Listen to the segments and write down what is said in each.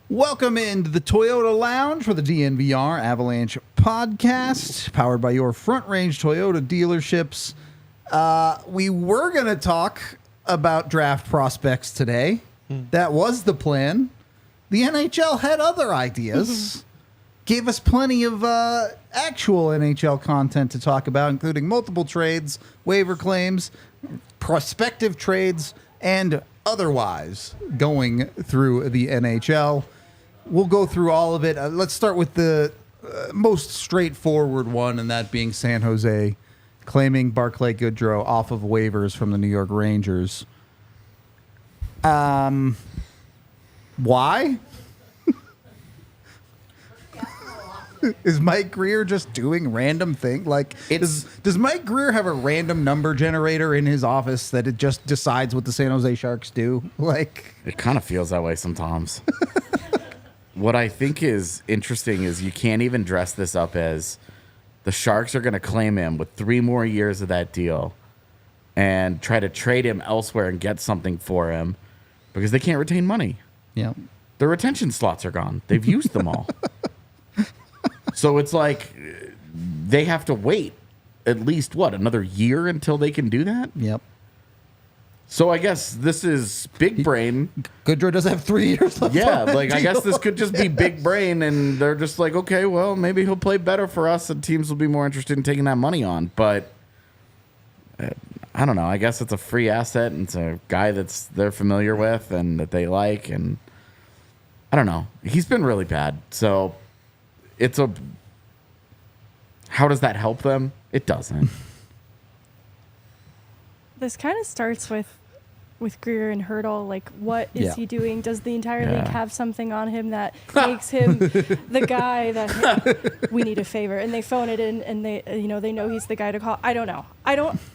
Welcome into the Toyota Lounge for the DNVR Avalanche podcast, powered by your Front Range Toyota dealerships. We were going to talk about draft prospects today. That was the plan. The NHL had other ideas. Gave us plenty of actual NHL content to talk about, including multiple trades, waiver claims, prospective trades, and otherwise going through the NHL. We'll go through all of it. Let's start with the most straightforward one, and that being San Jose claiming Barclay Goodrow off of waivers from the New York Rangers. Why? Is Mike Greer just doing random thing? Like, does Mike Greer have a random number generator in his office that it just decides what the San Jose Sharks do? Like, it kind of feels that way sometimes. What I think is interesting is you can't even dress this up as the Sharks are going to claim him with 3 more years of that deal and try to trade him elsewhere and get something for him because they can't retain money. yeah. Their retention slots are gone. They've used them all. So it's like they have to wait at least, another year until they can do that? Yep. So I guess this is big brain. Goodrow does have 3 years left. Yeah, on like that I guess deal. this could just be big brain, and they're just like, okay, well, maybe he'll play better for us, and teams will be more interested in taking that money on. But I don't know. I guess it's a free asset, and it's a guy that's they're familiar with and that they like, and I don't know. He's been really bad, so it's a. How does that help them? It doesn't. This kind of starts with Greer and Hurdle. Like, what is he doing? Does the entire league have something on him that makes him the guy that hey, we need a favor? And they phone it in, and they know he's the guy to call. I don't know.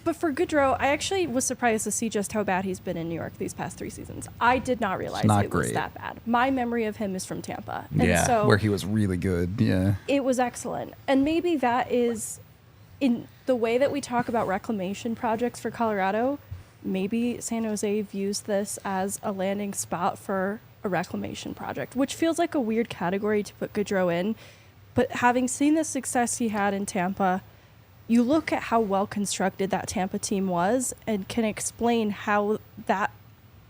But for Goodrow, I actually was surprised to see just how bad he's been in New York these past 3 seasons. I did not realize it was that bad. My memory of him is from Tampa, and so where he was really good. Yeah, it was excellent. And maybe that is in the way that we talk about reclamation projects for Colorado. Maybe San Jose views this as a landing spot for a reclamation project, which feels like a weird category to put Goodrow in. But having seen the success he had in Tampa, you look at how well constructed that Tampa team was and can explain how that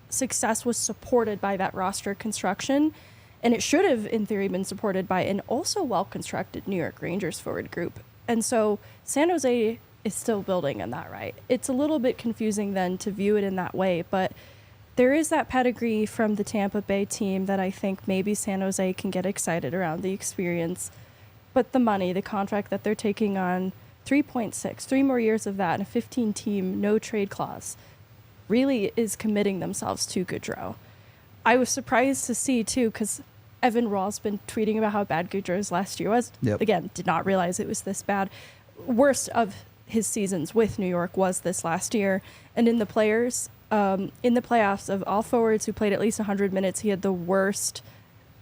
success was supported by that roster construction. And it should have, in theory, been supported by an also well-constructed New York Rangers forward group. And so San Jose is still building in that, right? It's a little bit confusing then to view it in that way, but there is that pedigree from the Tampa Bay team that I think maybe San Jose can get excited around the experience. But the money, the contract that they're taking on, 3.6, 3 more years of that, and a 15-team no-trade clause, really is committing themselves to Goodrow. I was surprised to see, too, because Evan Raw's been tweeting about how bad Goodrow's last year was. Yep. Again, did not realize it was this bad. Worst of his seasons with New York was this last year. And in the playoffs, of all forwards who played at least 100 minutes, he had the worst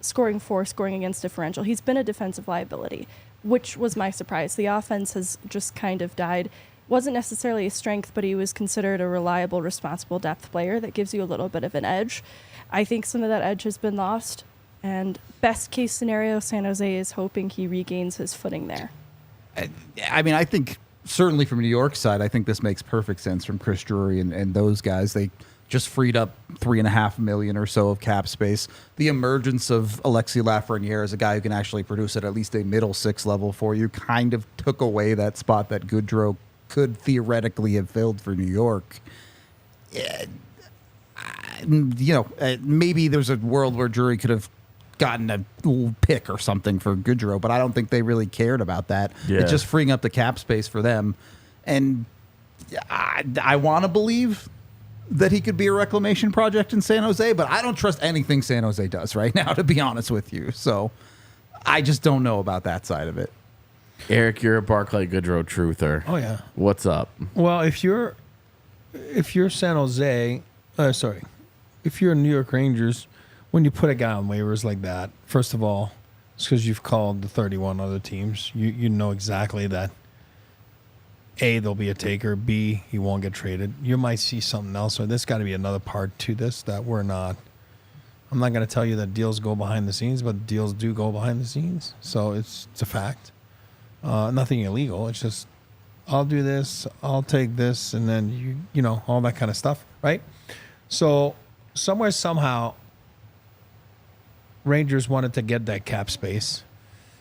scoring against differential. He's been a defensive liability, which was my surprise. The offense has just kind of died. Wasn't necessarily a strength, but he was considered a reliable, responsible depth player that gives you a little bit of an edge. I think some of that edge has been lost. And best case scenario, San Jose is hoping he regains his footing there. I mean, I think certainly from New York's side, I think this makes perfect sense from Chris Drury and those guys. They just freed up $3.5 million or so of cap space. The emergence of Alexis Lafreniere as a guy who can actually produce at least a middle 6 level for you kind of took away that spot that Goodrow could theoretically have filled for New York. Maybe there's a world where Drury could have gotten a pick or something for Goodrow, but I don't think they really cared about that. Yeah. It's just freeing up the cap space for them. And I want to believe that he could be a reclamation project in San Jose, but I don't trust anything San Jose does right now, to be honest with you. So I just don't know about that side of it. Eric, you're a Barclay Goodrow truther. Oh, yeah. What's up? Well, if you're San Jose, if you're New York Rangers, when you put a guy on waivers like that, first of all, it's because you've called the 31 other teams. You know exactly that A, there'll be a taker. B, he won't get traded. You might see something else. So there's got to be another part to this that we're not I'm not going to tell you that deals go behind the scenes, but deals do go behind the scenes. So it's a fact. Nothing illegal. It's just, I'll do this, I'll take this, and then you know, all that kind of stuff, right? So somewhere, somehow, Rangers wanted to get that cap space.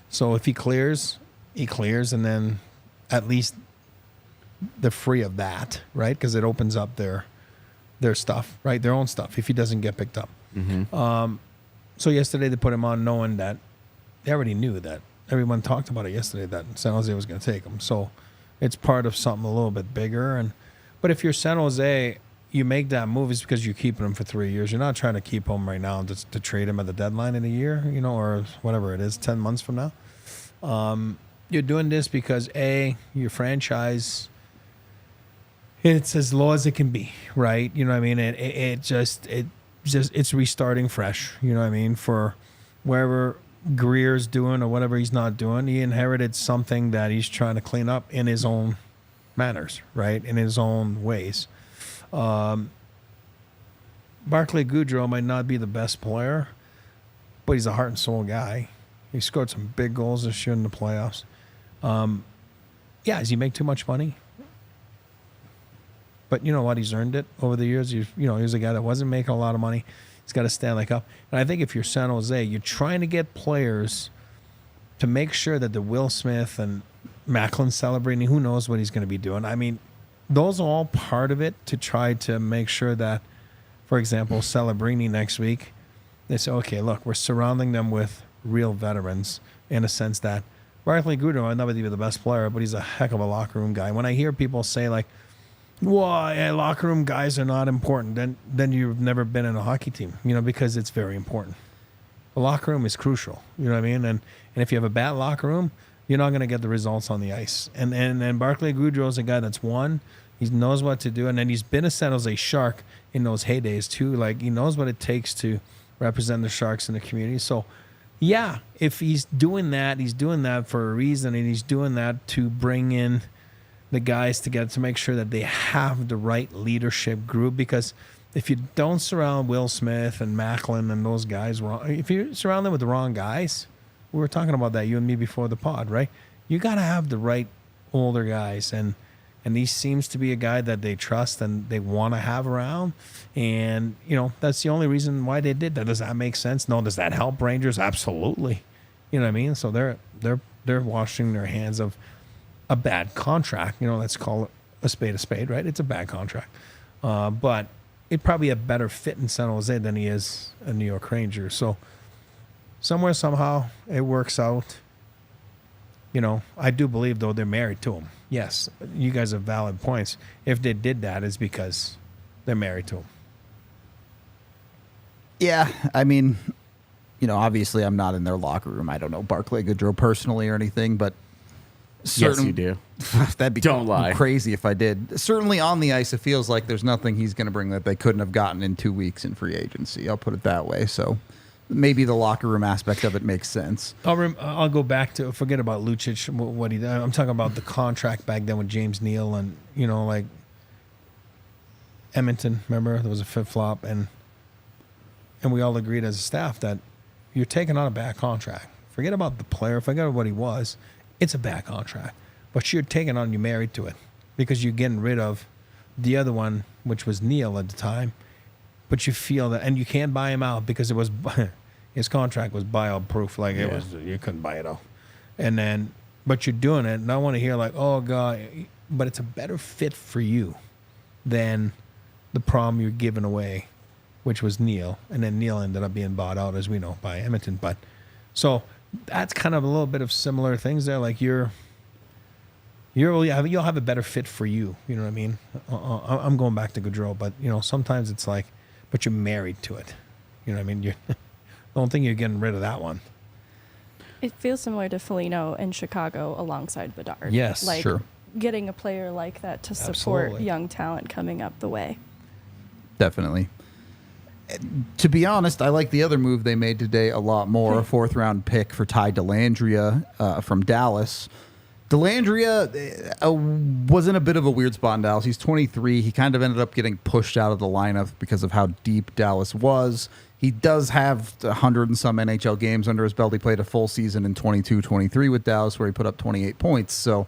So if he clears, and then at least they're free of that, right? Because it opens up their stuff, right? Their own stuff if he doesn't get picked up. Mm-hmm. So yesterday they put him on knowing that they already knew that. Everyone talked about it yesterday that San Jose was going to take him. So it's part of something a little bit bigger. But if you're San Jose, you make that move is because you're keeping him for 3 years. You're not trying to keep him right now to trade him at the deadline in a year, you know, or whatever it is, 10 months from now. You're doing this because your franchise, it's as low as it can be, right? You know what I mean? It's restarting fresh. You know what I mean? For wherever Greer's doing or whatever he's not doing, he inherited something that he's trying to clean up in his own manners, right? In his own ways. Barclay Goodrow might not be the best player, but he's a heart and soul guy. He scored some big goals this year in the playoffs. Does he make too much money? But you know what? He's earned it over the years. He was a guy that wasn't making a lot of money. He's got a Stanley Cup. And I think if you're San Jose, you're trying to get players to make sure that the Will Smith and Macklin celebrating, who knows what he's going to be doing. I mean, those are all part of it to try to make sure that, for example, Celebrini next week, they say, okay, look, we're surrounding them with real veterans in a sense that Barclay Goodrow might not be the best player, but he's a heck of a locker room guy. When I hear people say, like, well, locker room guys are not important, then you've never been in a hockey team, you know, because it's very important. The locker room is crucial, you know what I mean? And if you have a bad locker room, you're not going to get the results on the ice. And Barclay Goodrow is a guy that's won. He knows what to do, and then he's been a San Jose Shark in those heydays too. Like, he knows what it takes to represent the Sharks in the community. So, yeah, if he's doing that for a reason, and he's doing that to bring in the guys together to make sure that they have the right leadership group. Because if you don't surround Will Smith and Macklin and those guys wrong, if you surround them with the wrong guys, we were talking about that, you and me, before the pod, right? You got to have the right older guys, and he seems to be a guy that they trust and they want to have around. And, you know, that's the only reason why they did that. Does that make sense? No. Does that help Rangers? Absolutely. You know what I mean? So they're washing their hands of a bad contract. You know, let's call it a spade, right? It's a bad contract. But it'd probably a better fit in San Jose than he is a New York Ranger. So somewhere, somehow, it works out. You know, I do believe, though, they're married to him. Yes, you guys have valid points. If they did that, it's because they're married to him. Yeah, I mean, you know, obviously I'm not in their locker room. I don't know Barclay Goodrow personally or anything, but Yes, you do. That'd be Don't lie. Crazy if I did. Certainly on the ice, it feels like there's nothing he's going to bring that they couldn't have gotten in 2 weeks in free agency. I'll put it that way. So maybe the locker room aspect of it makes sense. I'll go back to, forget about Lucic, what he did. I'm talking about the contract back then with James Neal and, you know, like Edmonton. Remember, there was a flip-flop, and we all agreed as a staff that you're taking on a bad contract. Forget about the player. Forget about what he was. It's a bad contract. But you're taking on, you're married to it because you're getting rid of the other one, which was Neal at the time. But you feel that, and you can't buy him out because it was his contract was buyout proof. Like it was, you couldn't buy it out. And then, but you're doing it, and I want to hear like, oh God, but it's a better fit for you than the problem you're giving away, which was Neal, and then Neal ended up being bought out, as we know, by Edmonton. But so that's kind of a little bit of similar things there. Like you'll have a better fit for you. You know what I mean? I'm going back to Gaudreau, but you know, sometimes it's like, but you're married to it. You know what I mean? I don't think you're getting rid of that one. It feels similar to Foligno in Chicago alongside Bedard. Yes, like sure. Getting a player like that to support Absolutely. young talent coming up the way. Definitely. To be honest, I like the other move they made today a lot more. A 4th-round pick for Ty Dellandrea from Dallas. Dellandrea was in a bit of a weird spot in Dallas. He's 23. He kind of ended up getting pushed out of the lineup because of how deep Dallas was. He does have 100 and some NHL games under his belt. He played a full season in 22-23 with Dallas where he put up 28 points. So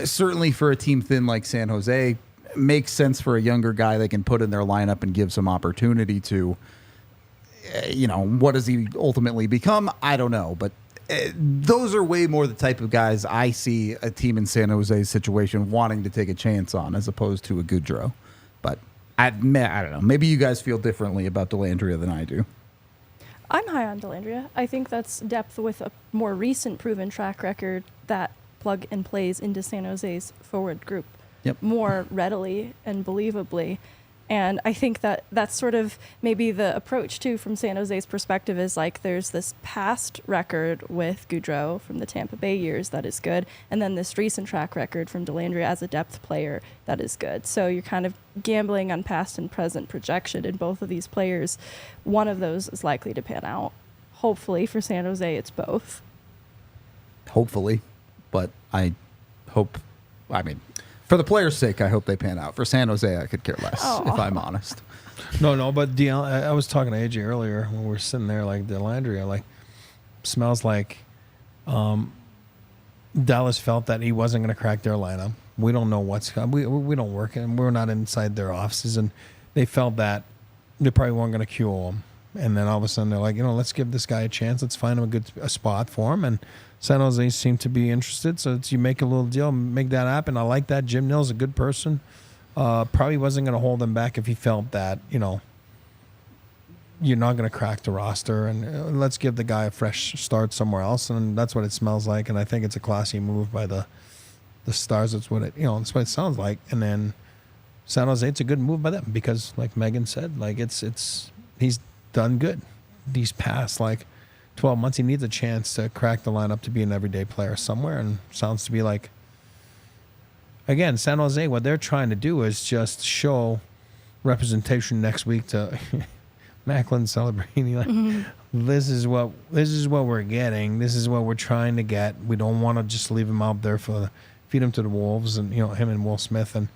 certainly for a team thin like San Jose, it makes sense for a younger guy they can put in their lineup and give some opportunity to. What does he ultimately become? I don't know. But those are way more the type of guys I see a team in San Jose's situation wanting to take a chance on as opposed to a Goudreau. But I don't know. Maybe you guys feel differently about Dellandrea than I do. I'm high on Dellandrea. I think that's depth with a more recent proven track record that plug and plays into San Jose's forward group more readily and believably. And I think that that's sort of maybe the approach, too, from San Jose's perspective is like there's this past record with Goudreau from the Tampa Bay years that is good, and then this recent track record from Dellandrea as a depth player that is good. So you're kind of gambling on past and present projection in both of these players. One of those is likely to pan out. Hopefully for San Jose, it's both. Hopefully. But for the players' sake, I hope they pan out. For San Jose, I could care less, if I'm honest. No, but I was talking to AJ earlier when we were sitting there, like Dellandrea, like smells like Dallas felt that he wasn't going to crack their lineup. We don't know what's we don't work and we're not inside their offices, and they felt that they probably weren't going to cue him. And then all of a sudden they're like, let's give this guy a chance. Let's find him a spot for him. And San Jose seemed to be interested, so you make a little deal, make that happen. I like that. Jim Nill's a good person. Probably wasn't going to hold him back if he felt that, you're not going to crack the roster, and let's give the guy a fresh start somewhere else. And that's what it smells like, and I think it's a classy move by the Stars. That's what that's what it sounds like. And then San Jose, it's a good move by them because, like Megan said, like he's done good these past 12 months. He needs a chance to crack the lineup to be an everyday player somewhere, and sounds to be like, again, San Jose, what they're trying to do is just show representation next week to Macklin Celebrini. This is what we're getting. This is what we're trying to get. We don't want to just leave him out there feed him to the wolves, and him and Will Smith, and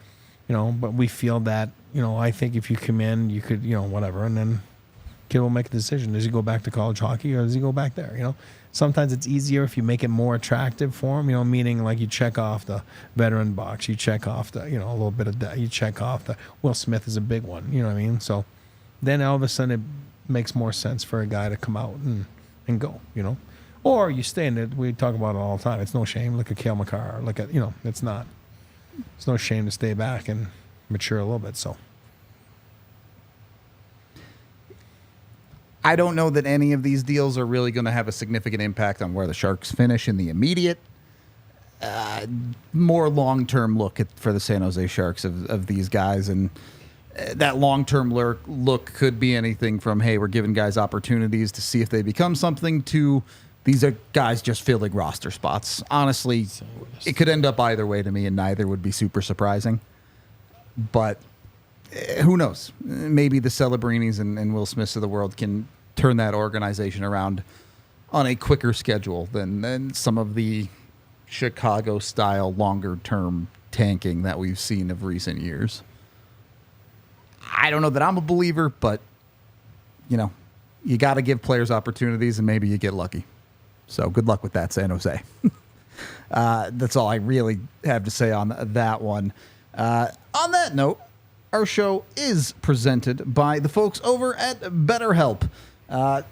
but we feel that I think if you come in, you could whatever, and then kid will make a decision. Does he go back to college hockey or does he go back there? Sometimes it's easier if you make it more attractive for him, meaning like you check off the veteran box, you check off the, a little bit of that, you check off the Will Smith is a big one, you know what I mean? So then all of a sudden it makes more sense for a guy to come out and go, or you stay in it. We talk about it all the time. It's no shame. Look at Cale Makar. Look at, it's no shame to stay back and mature a little bit. So I don't know that any of these deals are really going to have a significant impact on where the Sharks finish in the immediate. More long-term look for the San Jose Sharks of these guys, and that long-term look could be anything from, hey, we're giving guys opportunities to see if they become something, to these are guys just filling roster spots. Honestly, it could end up either way to me, and neither would be super surprising. But who knows? Maybe the Celebrinis and Will Smiths of the world can turn that organization around on a quicker schedule than some of the Chicago-style longer-term tanking that we've seen of recent years. I don't know that I'm a believer, but, you got to give players opportunities, and maybe you get lucky. So good luck with that, San Jose. That's all I really have to say on that one. On that note, our show is presented by the folks over at BetterHelp.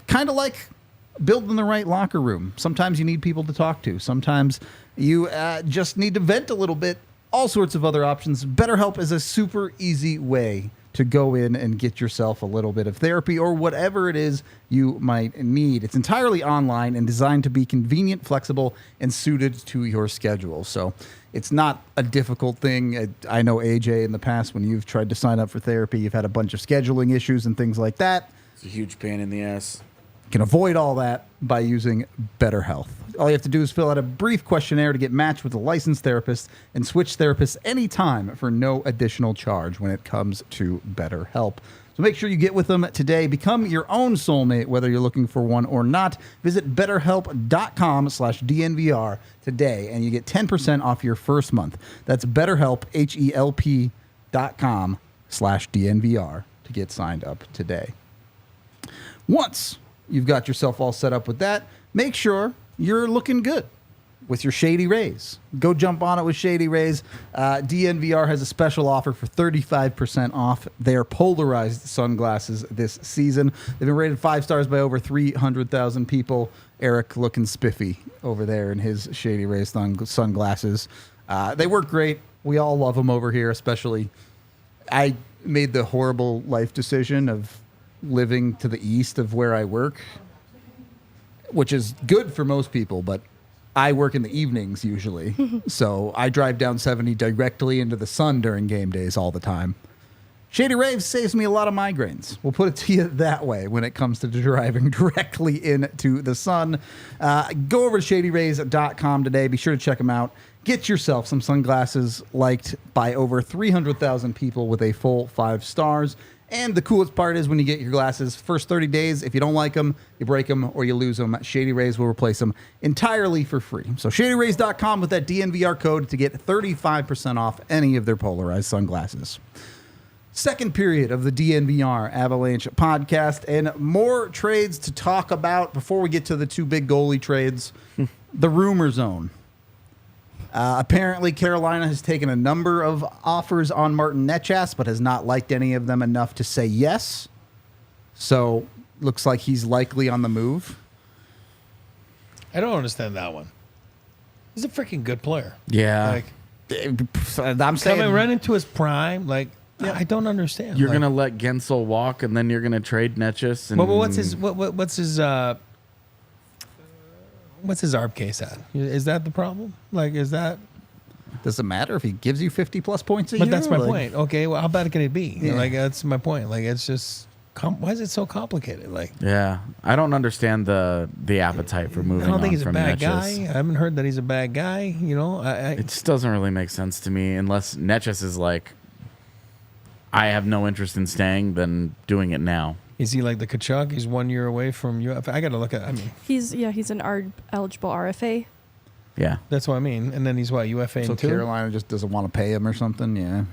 Kind of like building the right locker room. Sometimes you need people to talk to. Sometimes you just need to vent a little bit. All sorts of other options. BetterHelp is a super easy way to go in and get yourself a little bit of therapy or whatever it is you might need. It's entirely online and designed to be convenient, flexible, and suited to your schedule. So it's not a difficult thing. I know, AJ, in the past, when you've tried to sign up for therapy, you've had a bunch of scheduling issues and things like that. It's a huge pain in the ass. You can avoid all that by using BetterHelp. All you have to do is fill out a brief questionnaire to get matched with a licensed therapist and switch therapists anytime for no additional charge when it comes to BetterHelp. So make sure you get with them today. Become your own soulmate, whether you're looking for one or not. Visit BetterHelp.com/DNVR today, and you get 10% off your first month. That's BetterHelp, HELP.com/DNVR to get signed up today. Once you've got yourself all set up with that, make sure you're looking good with your Shady Rays. Go jump on it with Shady Rays. DNVR has a special offer for 35% off their polarized sunglasses this season. They've been rated 5 stars by over 300,000 people. Eric looking spiffy over there in his Shady Rays sunglasses. They work great. We all love them over here, especially I made the horrible life decision of living to the east of where I work, which is good for most people, but I work in the evenings usually. So I drive down 70 directly into the sun during game days all the time. Shady Rays saves me a lot of migraines. We'll put it to you that way when it comes to driving directly into the sun. Go over to shadyrays.com today. Be sure to check them out. Get yourself some sunglasses liked by over 300,000 people with a full 5 stars. And the coolest part is when you get your glasses, first 30 days, if you don't like them, you break them or you lose them, Shady Rays will replace them entirely for free. So shadyrays.com with that DNVR code to get 35% off any of their polarized sunglasses. Second period of the DNVR Avalanche podcast, and more trades to talk about before we get to the 2 big goalie trades. The rumor zone. Apparently, Carolina has taken a number of offers on Martin Necas, but has not liked any of them enough to say yes. So, looks like he's likely on the move. I don't understand that one. He's a freaking good player. Yeah. Like, I'm saying coming right into his prime, like, I don't understand. You're like, going to let Gensel walk, and then you're going to trade Necas. And Well, what's his ARB case at? Is that the problem? Like, is that? doesn't matter if he gives you 50 plus points a But year. that's my like- point. Okay, well, how bad can it be? Yeah. Like, that's my point. Like, it's just, why is it so complicated? Like, Yeah. I don't understand the appetite for moving I don't on think he's a from bad Necas. guy. I haven't heard that he's a bad guy. You know, It just doesn't really make sense to me unless Necas is like, I have no interest in staying, then doing it now. is he like the Kachuk? He's 1 year away from UFA. I got to look at. I mean, He's an eligible RFA. Yeah. that's what I mean. And then he's what, UFA So in 2? Carolina just doesn't want to pay him or something. Yeah,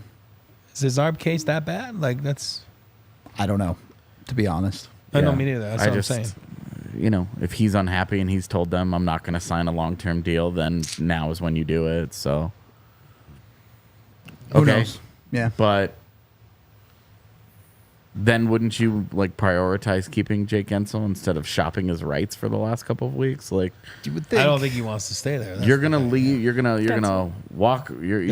Is his ARB case that bad? Like, that's. I don't know, to be honest. I Yeah. don't mean either. That's what I'm saying. You know, if he's unhappy and he's told them I'm not going to sign a long-term deal, then now is when you do it. So, Who okay. knows? Yeah, But then wouldn't you like prioritize keeping Jake Gensel instead of shopping his rights for the last couple of weeks? Like, you would think. I don't think he wants to stay there. That's you're the gonna thing. leave. You're gonna Gensel. walk. You're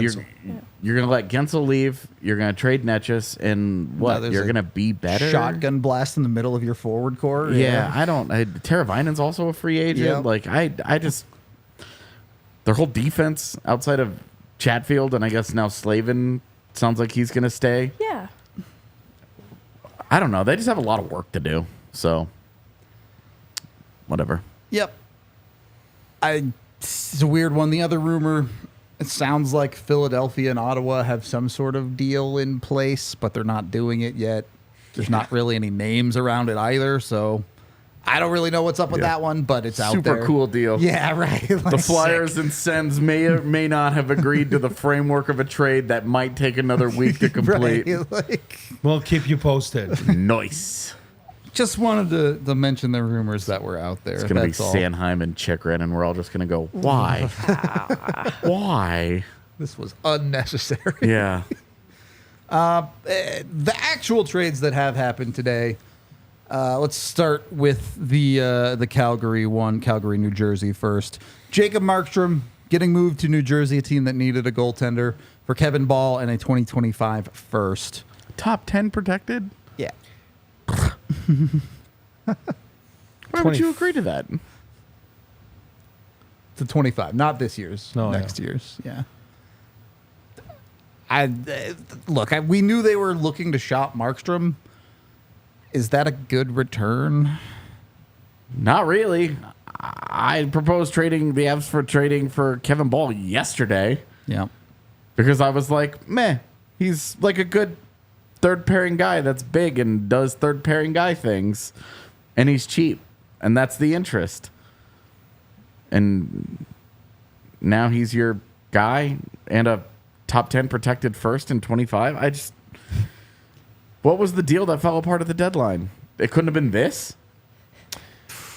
gonna let Gensel leave. You're gonna trade Necas, and what? there's You're a gonna be better. shotgun blast in the middle of your forward core. Yeah, I don't. Teravainen's also a free agent. Yep. Like I just their whole defense outside of Chatfield and I guess now Slavin sounds like he's gonna stay. Yeah. I don't know. They just have a lot of work to do. So whatever. Yep. It's a weird one. The other rumor, it sounds like Philadelphia and Ottawa have some sort of deal in place, but they're not doing it yet. There's not really any names around it either, so I don't really know what's up with that one, but it's out there. Super cool deal. Yeah, right. The Like, Flyers and Sens may or may not have agreed to the framework of a trade that might take another week to complete. right, like, We'll keep you posted. Nice. just wanted to mention the rumors that were out there. It's going to be That's all. Sanheim and Chikrin, and we're all just going to go, why? Why? This was unnecessary. Yeah. The actual trades that have happened today. Let's start with the Calgary one, Calgary, New Jersey first. Jacob Markstrom getting moved to New Jersey, a team that needed a goaltender, for Kevin Ball and a 2025 first. Top 10 protected? Yeah. Why would you agree to that? To 25, not this year's, No, next year's. Yeah. We knew they were looking to shop Markstrom. Is that a good return? Not really. I proposed trading the Avs for Kevin Ball yesterday Yeah. because I was like, meh, he's like a good third pairing guy that's big and does third pairing guy things, and he's cheap, and that's the interest. And now he's your guy and a top 10 protected first in 25. What was the deal that fell apart at the deadline? It couldn't have been this?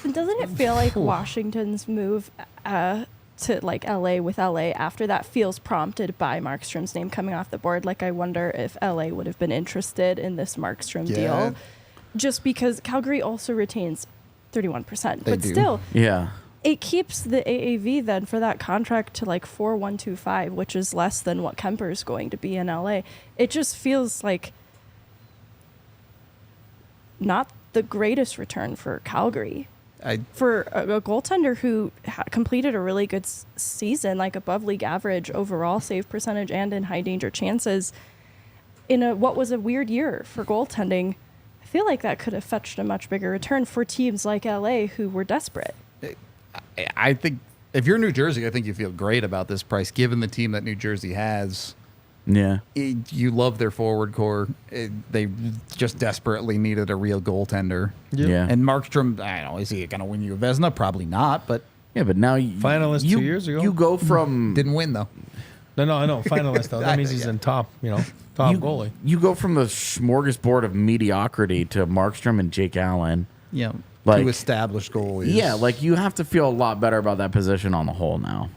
And doesn't it feel like Washington's move to like LA with LA after that feels prompted by Markstrom's name coming off the board? Like, I wonder if LA would have been interested in this Markstrom deal, just because Calgary also retains 31%. But do. still, Yeah. it keeps the AAV then for that contract to like 4,125, which is less than what Kemper's going to be in LA. It just feels like not the greatest return for Calgary. For a goaltender who completed a really good season, like above league average overall save percentage and in high danger chances, in what was a weird year for goaltending, I feel like that could have fetched a much bigger return for teams like LA who were desperate. I think if you're New Jersey, I think you feel great about this price, given the team that New Jersey has. Yeah. You love their forward core. They just desperately needed a real goaltender. Yeah. And Markstrom, I don't know, is he going to win you a Vezina? Probably not, but Yeah, but now Finalist 2 years ago. You go from didn't win, though. No, I know. Finalist, though. That means he's in top goalie. You go from the smorgasbord of mediocrity to Markstrom and Jake Allen. Yeah. Like- Two established goalies. Yeah, like you have to feel a lot better about that position on the whole now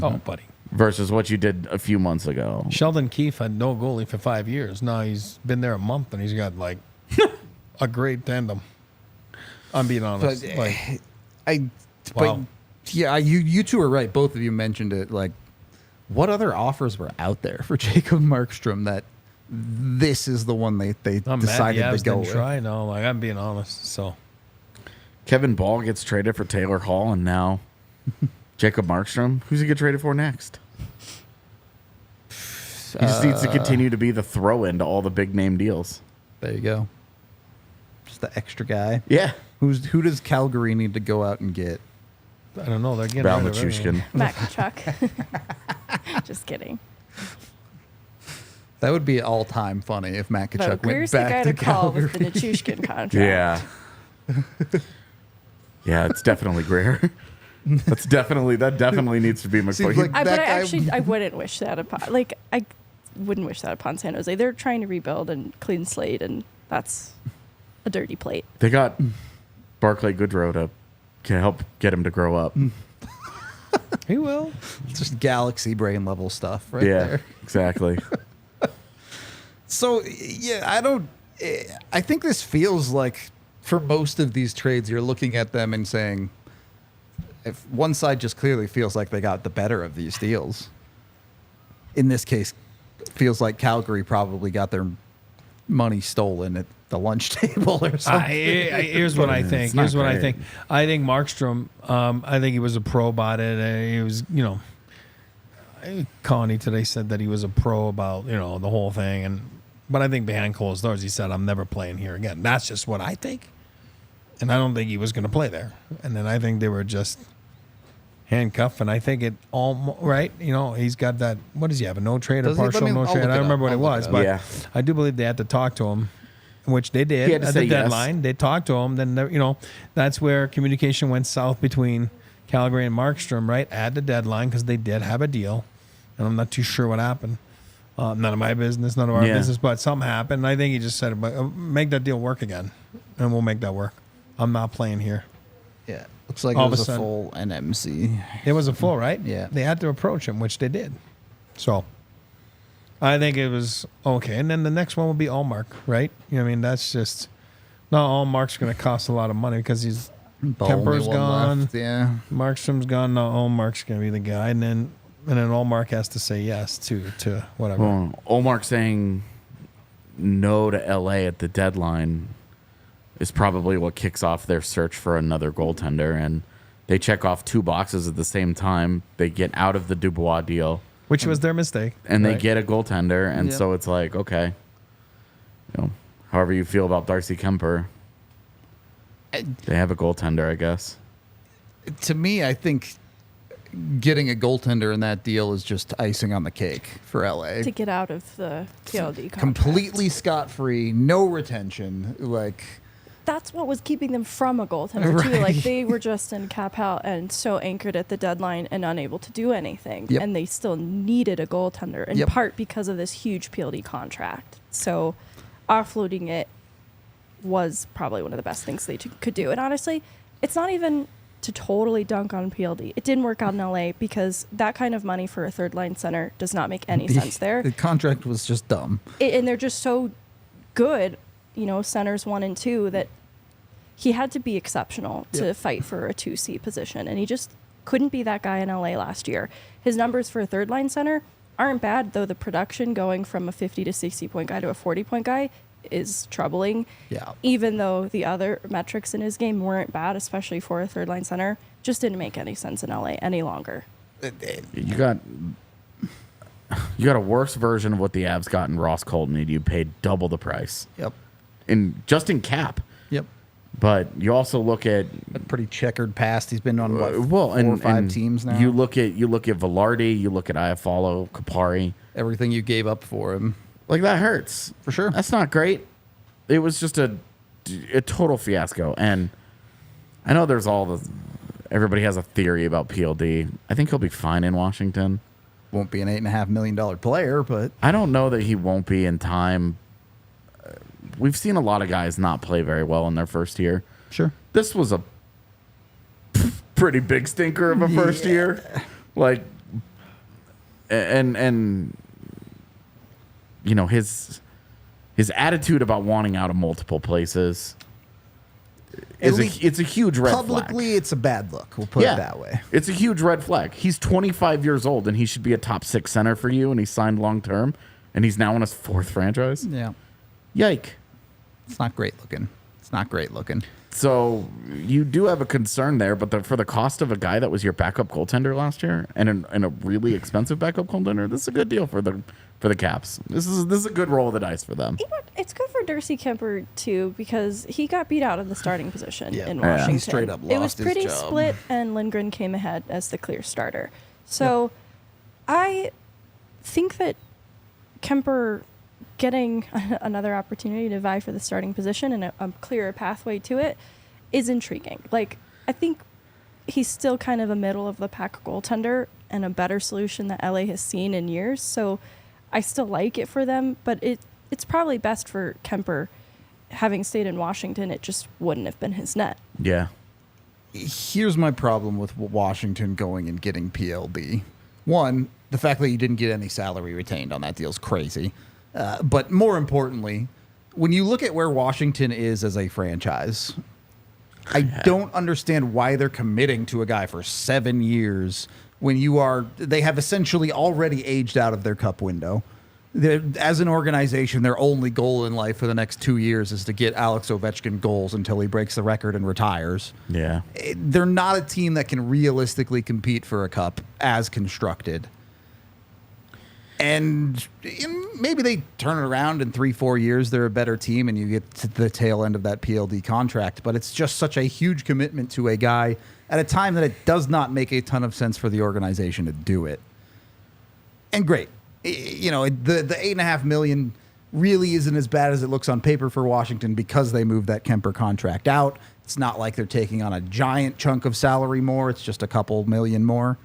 Oh, buddy. versus what you did a few months ago. Sheldon Keefe had no goalie for 5 years. Now he's been there a month and he's got like a great tandem. I'm being honest. But Wow. yeah, you two are right. Both of you mentioned it. Like, what other offers were out there for Jacob Markstrom that this is the one they I'm decided mad the to Avs go didn't with? try. No, like I'm being honest. So Kevin Ball gets traded for Taylor Hall, and now Jacob Markstrom. Who's he get traded for next? He just needs to continue to be the throw-in to all the big name deals. There you go. Just the extra guy. Yeah. Who does Calgary need to go out and get? I don't know. They're getting Val rid of everything. Machushkin. Matt Kachuk. Just kidding. That would be all-time funny if Matt But Kachuk Greer's went the guy back to to call Calgary. with the Nichushkin contract. Yeah. Yeah, it's definitely Greer. That definitely needs to be McCoy. Seems like- But That I guy- wouldn't wish that upon, I wouldn't wish that upon San Jose. They're trying to rebuild and clean slate, and that's a dirty plate. They got Barclay Goodrow to help get him to grow up. He will. It's just galaxy brain level stuff right Yeah, there. exactly. So, yeah, I think this feels like for most of these trades, you're looking at them and saying, if one side just clearly feels like they got the better of these deals. In this case, feels like Calgary probably got their money stolen at the lunch table or something. Here's what I think. not Here's what I great. think. I think Markstrom. I think he was a pro about it. He was, Connie today said that he was a pro about the whole thing, but I think behind closed doors he said, "I'm never playing here again." That's just what I think, and I don't think he was going to play there. And then I think they were just handcuffed, and I think it all right. He's got that. What does he have? A no trade or Does he? partial no I'll trade? look I it don't remember up. what it I'll look was, it up. but Yeah. I do believe they had to talk to him. Which they did He had to at say the yes. deadline. They talked to him. Then that's where communication went south between Calgary and Markstrom, right at the deadline, because they did have a deal, and I'm not too sure what happened. None of my business, none of our Yeah. business, but something happened. I think he just said, "Make that deal work again, and we'll make that work." I'm not playing here. Yeah. Looks like All it of a was a sudden- full NMC. It was a full, right? Yeah. They had to approach him, which they did. So I think it was okay. And then the next one will be Allmark, right? That's just not Allmark's going to cost a lot of money because he's The Kemper's only one gone. left, yeah. Markstrom's gone. Now Allmark's going to be the guy, and then Allmark has to say yes to whatever. Well, Olmark saying no to LA at the deadline is probably what kicks off their search for another goaltender, and they check off two boxes at the same time. They get out of the Dubois deal, Which was their mistake. and they Right. get a goaltender, and Yep. so it's like, okay, however you feel about Darcy Kemper, they have a goaltender, I guess. To me, I think getting a goaltender in that deal is just icing on the cake for LA. To get out of the PLD contract. Completely scot-free, no retention. Like, That's what was keeping them from a goaltender too. Right. Like they were just in cap hell and so anchored at the deadline and unable to do anything. Yep. And they still needed a goaltender in Yep. part because of this huge PLD contract. So offloading it was probably one of the best things they could do. And honestly, it's not even to totally dunk on PLD. It didn't work out in LA because that kind of money for a third line center does not make any sense there. The contract was just dumb. And they're just so good, centers 1 and 2, that he had to be exceptional to fight for a 2C position. And he just couldn't be that guy in LA last year. His numbers for a third line center aren't bad, though the production going from a 50 to 60 point guy to a 40 point guy is troubling. Yeah. Even though the other metrics in his game weren't bad, especially for a third line center, just didn't make any sense in LA any longer. You got a worse version of what the Avs got in Ross Colton, and you paid double the price. Yep. Just in cap. Yep. But you also look at A pretty checkered past. He's been on what, well, 4 or 5 teams now. You look at Velarde, you look at Iafallo, Kapari. Everything you gave up for him. Like, that hurts. For sure. That's not great. It was just a total fiasco. And I know everybody has a theory about PLD. I think he'll be fine in Washington. Won't be an $8.5 million player, but I don't know that he won't be in time. We've seen a lot of guys not play very well in their first year. sure. This was a pretty big stinker of a first year. Like, and his attitude about wanting out of multiple places it's a huge red Publicly, flag. it's a bad look. We'll put it that way. It's a huge red flag. He's 25 years old, and he should be a top 6 center for you, and he signed long term, and he's now in his 4th franchise. Yeah. Yike. It's not great looking. So you do have a concern there, but for the cost of a guy that was your backup goaltender last year and a really expensive backup goaltender, this is a good deal for the Caps. This is a good roll of the dice for them. It's good for Darcy Kemper too, because he got beat out of the starting position in Yeah, Washington. he straight up It was lost his pretty job. split, and Lindgren came ahead as the clear starter. So I think that Kemper getting another opportunity to vie for the starting position and a clearer pathway to it is intriguing. Like, I think he's still kind of a middle of the pack goaltender and a better solution that LA has seen in years. So I still like it for them, but it's probably best for Kemper. Having stayed in Washington, it just wouldn't have been his net. Yeah. Here's my problem with Washington going and getting PLD. One, the fact that you didn't get any salary retained on that deal is crazy. But more importantly, when you look at where Washington is as a franchise, I don't understand why they're committing to a guy for 7 years when they have essentially already aged out of their cup window. As an organization, their only goal in life for the next 2 years is to get Alex Ovechkin goals until he breaks the record and retires. Yeah. They're not a team that can realistically compete for a cup as constructed. And maybe they turn it around in 3-4 years. They're a better team, and you get to the tail end of that PLD contract. But it's just such a huge commitment to a guy at a time that it does not make a ton of sense for the organization to do it. And great, the $8.5 million really isn't as bad as it looks on paper for Washington because they moved that Kemper contract out. It's not like they're taking on a giant chunk of salary more. It's just a couple million more.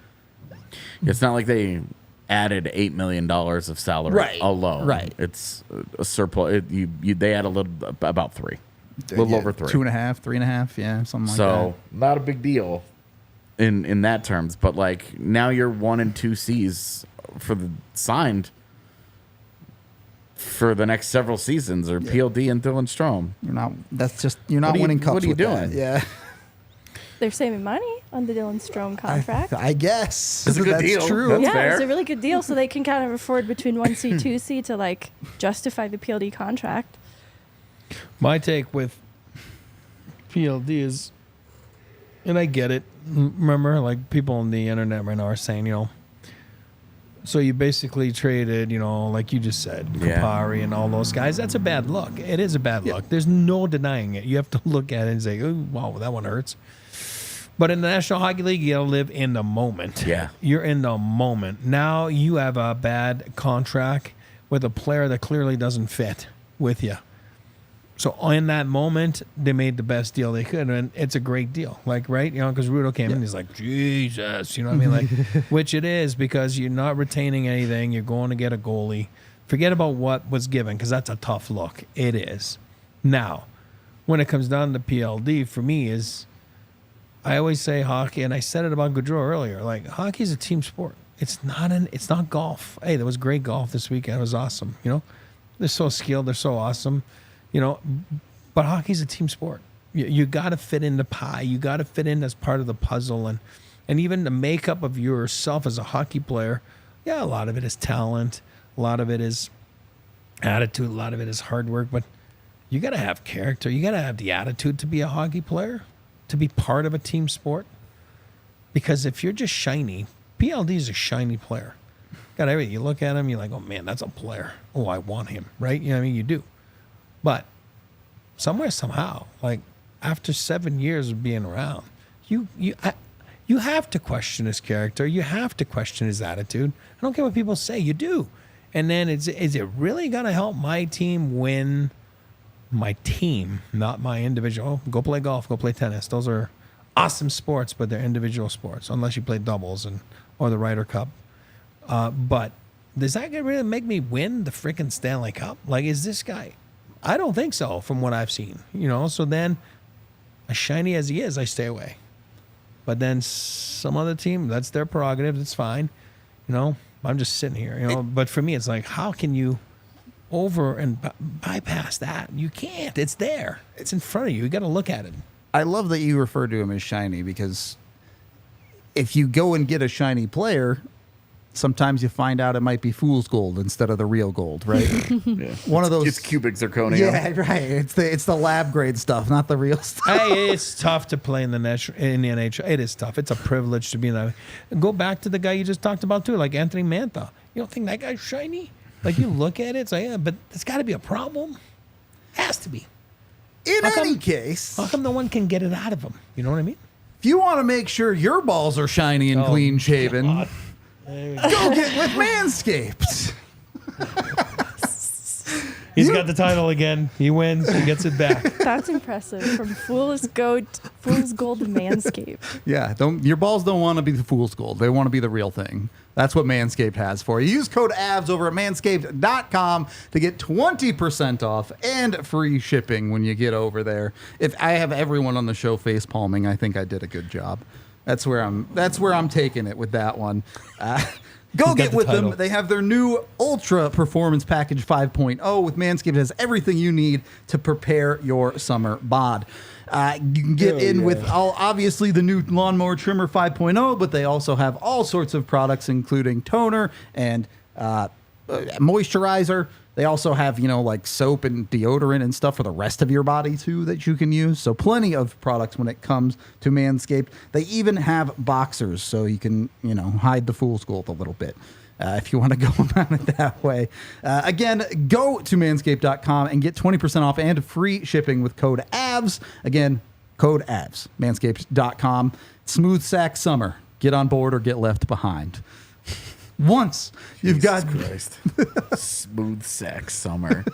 It's not like they added $8 million of salary alone. Right. It's a surplus. They add about 3, a little over 3, 2.5, 3.5, yeah, something like that. So not a big deal in that terms. But like now you're 1 and 2 C's for the signed for the next several seasons, or PLD and Dylan Strome. You're not winning cups. What are you with doing? that. Yeah. They're saving money on the Dylan Strome contract. I guess. It's a good That's deal. true. That's fair. It's a really good deal, so they can kind of afford between 1C, 2C to like justify the PLD contract. My take with PLD is, and I get it. Remember, like people on the internet right now are saying, so you basically traded, like you just said, Kapari and all those guys. That's a bad look. It is a bad look. There's no denying it. You have to look at it and say, oh, wow, that one hurts. But in the National Hockey League, you got to live in the moment. Yeah. You're in the moment. Now you have a bad contract with a player that clearly doesn't fit with you. So in that moment, they made the best deal they could, and it's a great deal. Like, right? Because Rudo came in, he's like, Jesus, you know what I mean? Like, which it is, because you're not retaining anything. You're going to get a goalie. Forget about what was given, because that's a tough look. It is. Now, when it comes down to PLD, for me, is I always say hockey, and I said it about Gaudreau earlier. Like, hockey is a team sport. It's not golf. Hey, there was great golf this weekend. It was awesome. You know, they're so skilled. They're so awesome. You know, but hockey's a team sport. You got to fit in the pie. You got to fit in as part of the puzzle, and even the makeup of yourself as a hockey player. Yeah, a lot of it is talent. A lot of it is attitude. A lot of it is hard work. But you got to have character. You got to have the attitude to be a hockey player, to be part of a team sport. Because if you're just shiny, PLD is a shiny player. Got everything. You look at him, you're like, oh man, that's a player. Oh, I want him, right? You know what I mean? You do. But somewhere, somehow, like after 7 years of being around, you have to question his character. You have to question his attitude. I don't care what people say. You do. And then is it really going to help my team win? My team, not my individual. Go play golf. Go play tennis. Those are awesome sports, but they're individual sports, unless you play doubles or the Ryder Cup. But does that really make me win the freaking Stanley Cup? Like, is this guy? I don't think so, from what I've seen. You know, so then, as shiny as he is, I stay away. But then some other team, that's their prerogative. It's fine. You know, I'm just sitting here. You know, but for me, it's like, how can you over and bypass that? You can't. It's there. It's in front of you. You got to look at it. I love that you refer to him as shiny, because if you go and get a shiny player, sometimes you find out it might be fool's gold instead of the real gold, right? Yeah. One of those. It's cubic zirconia. Yeah, right. It's the lab grade stuff, not the real stuff. Hey, it's tough to play in the NHL. It is tough. It's a privilege to be in that. Go back to the guy you just talked about too, like Anthony Mantha. You don't think that guy's shiny? Like, you look at it, it's like, yeah, but there's got to be a problem. Has to be. In any case, How come no one can get it out of him? You know what I mean? if you want to make sure your balls are shiny and clean shaven, God. go get with Manscaped. He's got the title again. He wins. He gets it back. That's impressive. From fool's gold to Manscaped. Yeah, your balls don't want to be the fool's gold. They want to be the real thing. That's what Manscaped has for you. Use code AVS over at manscaped.com to get 20% off and free shipping when you get over there. If I have everyone on the show face palming, I think I did a good job. That's where I'm taking it with that one. Go get with them. They have their new Ultra Performance Package 5.0 with Manscaped. It has everything you need to prepare your summer bod. You can get in with obviously the new Lawnmower Trimmer 5.0, but they also have all sorts of products, including toner and moisturizer. They also have, like soap and deodorant and stuff for the rest of your body, too, that you can use. So plenty of products when it comes to Manscaped. They even have boxers, so you can, hide the fool's gold a little bit if you want to go about it that way. Again, go to manscaped.com and get 20% off and free shipping with code AVS. Again, code AVS, manscaped.com. Smooth sack summer. Get on board or get left behind. Once you've got smooth sack summer.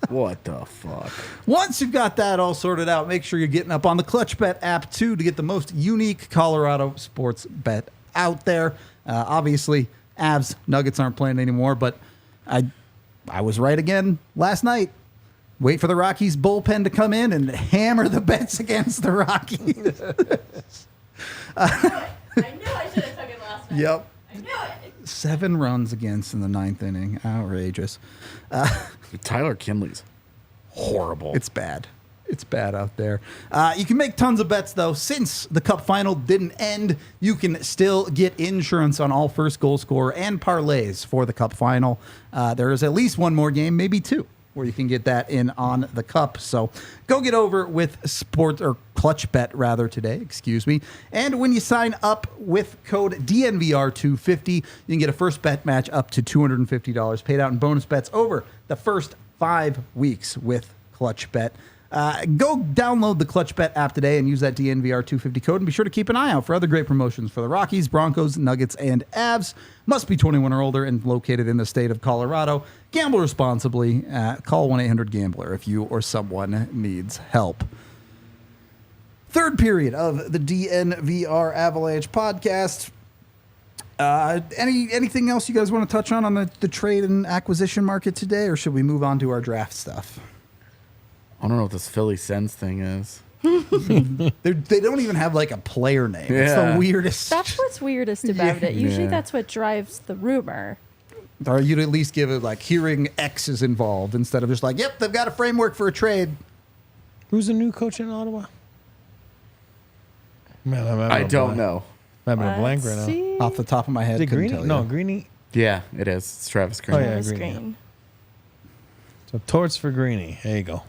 What the fuck? Once you've got that all sorted out, make sure you're getting up on the ClutchBet app too to get the most unique Colorado sports bet out there. Obviously, Avs Nuggets aren't playing anymore, but I was right again last night. Wait for the Rockies bullpen to come in and hammer the bets against the Rockies. I knew I should have took it last night. Yep. I knew it. 7 runs against in the 9th inning. Outrageous. Tyler Kinley's horrible. It's bad. It's bad out there. You can make tons of bets, though. Since the Cup final didn't end, you can still get insurance on all first goal scorer and parlays for the Cup final. There is at least one more game, maybe 2, where you can get that in on the Cup. So go get over with ClutchBet rather today, excuse me. And when you sign up with code DNVR250, you can get a first bet match up to $250 paid out in bonus bets over the first 5 weeks with ClutchBet. Go download the ClutchBet app today and use that DNVR250 code, and be sure to keep an eye out for other great promotions for the Rockies, Broncos, Nuggets, and Avs. Must be 21 or older and located in the state of Colorado. Gamble responsibly. Call 1-800-GAMBLER if you or someone needs help. Third period of the DNVR Avalanche podcast. Anything else you guys want to touch on the trade and acquisition market today, or should we move on to our draft stuff? I don't know what this Philly Sens thing is. They don't even have like a player name. It's Yeah. the weirdest. That's what's weirdest about it. Usually Yeah. that's what drives the rumor. Or you'd at least give it like hearing X is involved instead of just like, yep, they've got a framework for a trade. Who's the new coach in Ottawa? Man, I'm having I a don't blank. know. I'm having a blank right Let's now. see. Off the top of my head, Is it couldn't Greeny? tell No, you. Greeny. Yeah, it is. It's Travis Green. Oh, yeah. Travis Greeny, Green. So torts for Greeny. There you go.